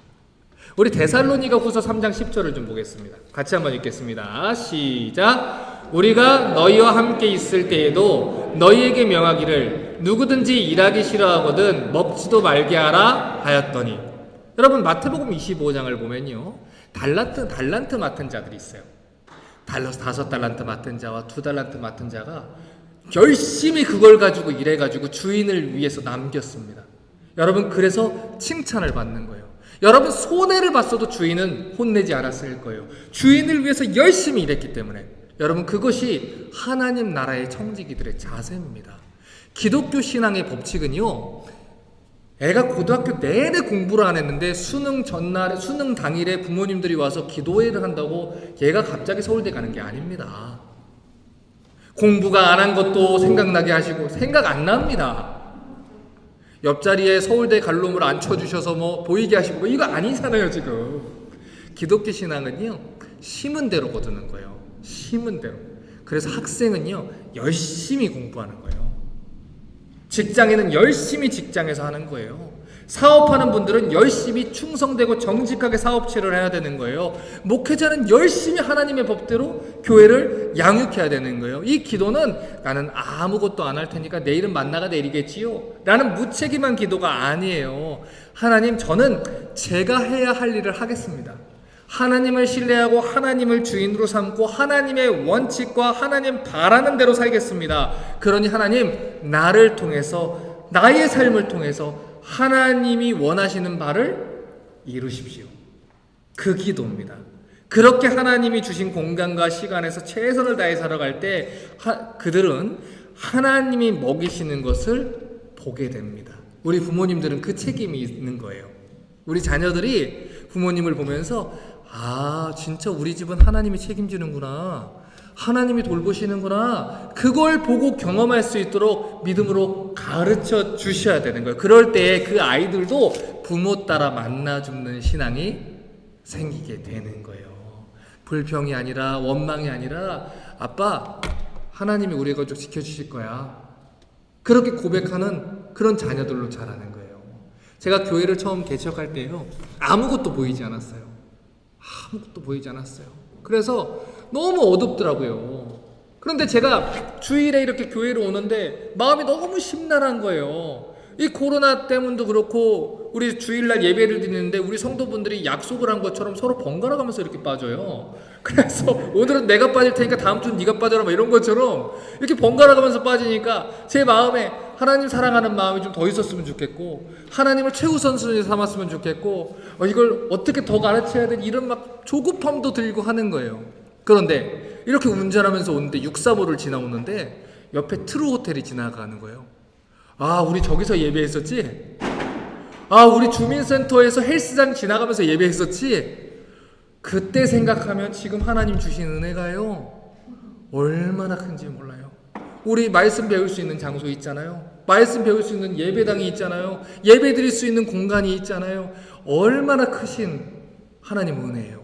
우리 데살로니가 후서 3장 10절을 좀 보겠습니다. 같이 한번 읽겠습니다. 시작. 우리가 너희와 함께 있을 때에도 너희에게 명하기를 누구든지 일하기 싫어하거든 먹지도 말게 하라 하였더니. 여러분, 마태복음 25장을 보면요, 달란트 맡은 자들이 있어요. 5달란트 맡은 자와 2달란트 맡은 자가 열심히 그걸 가지고 일해가지고 주인을 위해서 남겼습니다. 여러분, 그래서 칭찬을 받는 거예요. 여러분 손해를 봤어도 주인은 혼내지 않았을 거예요. 주인을 위해서 열심히 일했기 때문에. 여러분 그것이 하나님 나라의 청지기들의 자세입니다. 기독교 신앙의 법칙은요, 애가 고등학교 내내 공부를 안 했는데 수능 전날에, 수능 당일에 부모님들이 와서 기도회를 한다고 얘가 갑자기 서울대 가는 게 아닙니다. 공부가 안 한 것도 생각나게 하시고, 생각 안 납니다. 옆자리에 서울대 갈 놈을 앉혀주셔서 뭐 보이게 하시고, 뭐 이거 아니잖아요 지금. 기독교 신앙은요, 심은 대로 거두는 거예요. 심은 대로. 그래서 학생은요, 열심히 공부하는 거예요. 직장인은 열심히 직장에서 하는 거예요. 사업하는 분들은 열심히 충성되고 정직하게 사업체를 해야 되는 거예요. 목회자는 열심히 하나님의 법대로 교회를 양육해야 되는 거예요. 이 기도는 나는 아무것도 안 할 테니까 내일은 만나가 내리겠지요 라는 무책임한 기도가 아니에요. 하나님, 저는 제가 해야 할 일을 하겠습니다. 하나님을 신뢰하고 하나님을 주인으로 삼고 하나님의 원칙과 하나님 바라는 대로 살겠습니다. 그러니 하나님, 나를 통해서, 나의 삶을 통해서 하나님이 원하시는 바를 이루십시오. 그 기도입니다. 그렇게 하나님이 주신 공간과 시간에서 최선을 다해 살아갈 때 그들은 하나님이 먹이시는 것을 보게 됩니다. 우리 부모님들은 그 책임이 있는 거예요. 우리 자녀들이 부모님을 보면서 진짜 우리 집은 하나님이 책임지는구나, 하나님이 돌보시는구나, 그걸 보고 경험할 수 있도록 믿음으로 가르쳐 주셔야 되는 거예요. 그럴 때 그 아이들도 부모 따라 만나 죽는 신앙이 생기게 되는 거예요. 불평이 아니라 원망이 아니라, 아빠, 하나님이 우리 가족 지켜주실 거야, 그렇게 고백하는 그런 자녀들로 자라는 거예요. 제가 교회를 처음 개척할 때요, 아무것도 보이지 않았어요. 아무것도 보이지 않았어요. 그래서 너무 어둡더라고요. 그런데 제가 주일에 이렇게 교회를 오는데 마음이 너무 심란한 거예요. 이 코로나 때문도 그렇고, 우리 주일날 예배를 드리는데 우리 성도분들이 약속을 한 것처럼 서로 번갈아 가면서 이렇게 빠져요. 그래서 오늘은 내가 빠질 테니까 다음 주는 네가 빠져라, 막 이런 것처럼 이렇게 번갈아 가면서 빠지니까 제 마음에 하나님 사랑하는 마음이 좀 더 있었으면 좋겠고, 하나님을 최우선순위 삼았으면 좋겠고, 이걸 어떻게 더 가르쳐야 되지, 이런 막 조급함도 들고 하는 거예요. 그런데 이렇게 운전하면서 오는데 635를 지나오는데 옆에 트루 호텔이 지나가는 거예요. 우리 저기서 예배했었지? 우리 주민센터에서 헬스장 지나가면서 예배했었지? 그때 생각하면 지금 하나님 주신 은혜가요, 얼마나 큰지 몰라요. 우리 말씀 배울 수 있는 장소 있잖아요. 말씀 배울 수 있는 예배당이 있잖아요. 예배 드릴 수 있는 공간이 있잖아요. 얼마나 크신 하나님 은혜예요.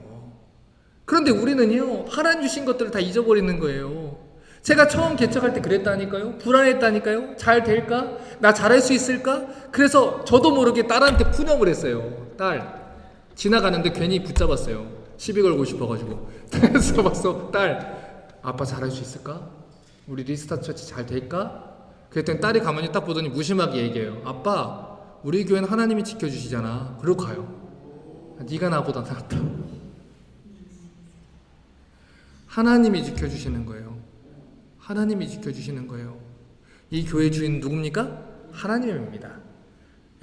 그런데 우리는요, 하나님 주신 것들을 다 잊어버리는 거예요. 제가 처음 개척할 때 그랬다니까요. 불안했다니까요. 잘 될까? 나 잘할 수 있을까? 그래서 저도 모르게 딸한테 푸념을 했어요. 딸, 지나가는데 괜히 붙잡았어요. 시비 걸고 싶어가지고. 그래서 봤어. 딸, 아빠 잘할 수 있을까? 우리 리스타 처치 잘 될까? 그랬더니 딸이 가만히 딱 보더니 무심하게 얘기해요. 아빠, 우리 교회는 하나님이 지켜주시잖아. 그러고 가요. 네가 나보다 낫다. 하나님이 지켜주시는 거예요. 하나님이 지켜주시는 거예요. 이 교회 주인 누굽니까? 하나님입니다.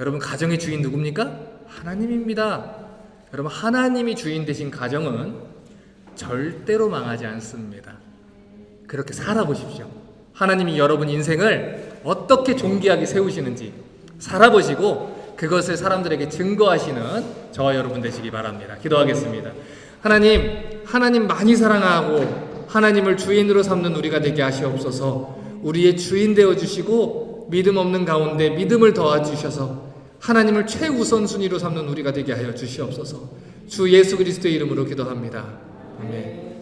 여러분, 가정의 주인 누굽니까? 하나님입니다. 여러분, 하나님이 주인 되신 가정은 절대로 망하지 않습니다. 그렇게 살아보십시오. 하나님이 여러분 인생을 어떻게 존귀하게 세우시는지 살아보시고 그것을 사람들에게 증거하시는 저와 여러분 되시기 바랍니다. 기도하겠습니다. 하나님 많이 사랑하고 하나님을 주인으로 삼는 우리가 되게 하시옵소서. 우리의 주인 되어주시고 믿음 없는 가운데 믿음을 더해주셔서 하나님을 최우선순위로 삼는 우리가 되게 하여 주시옵소서. 주 예수 그리스도의 이름으로 기도합니다. 아멘.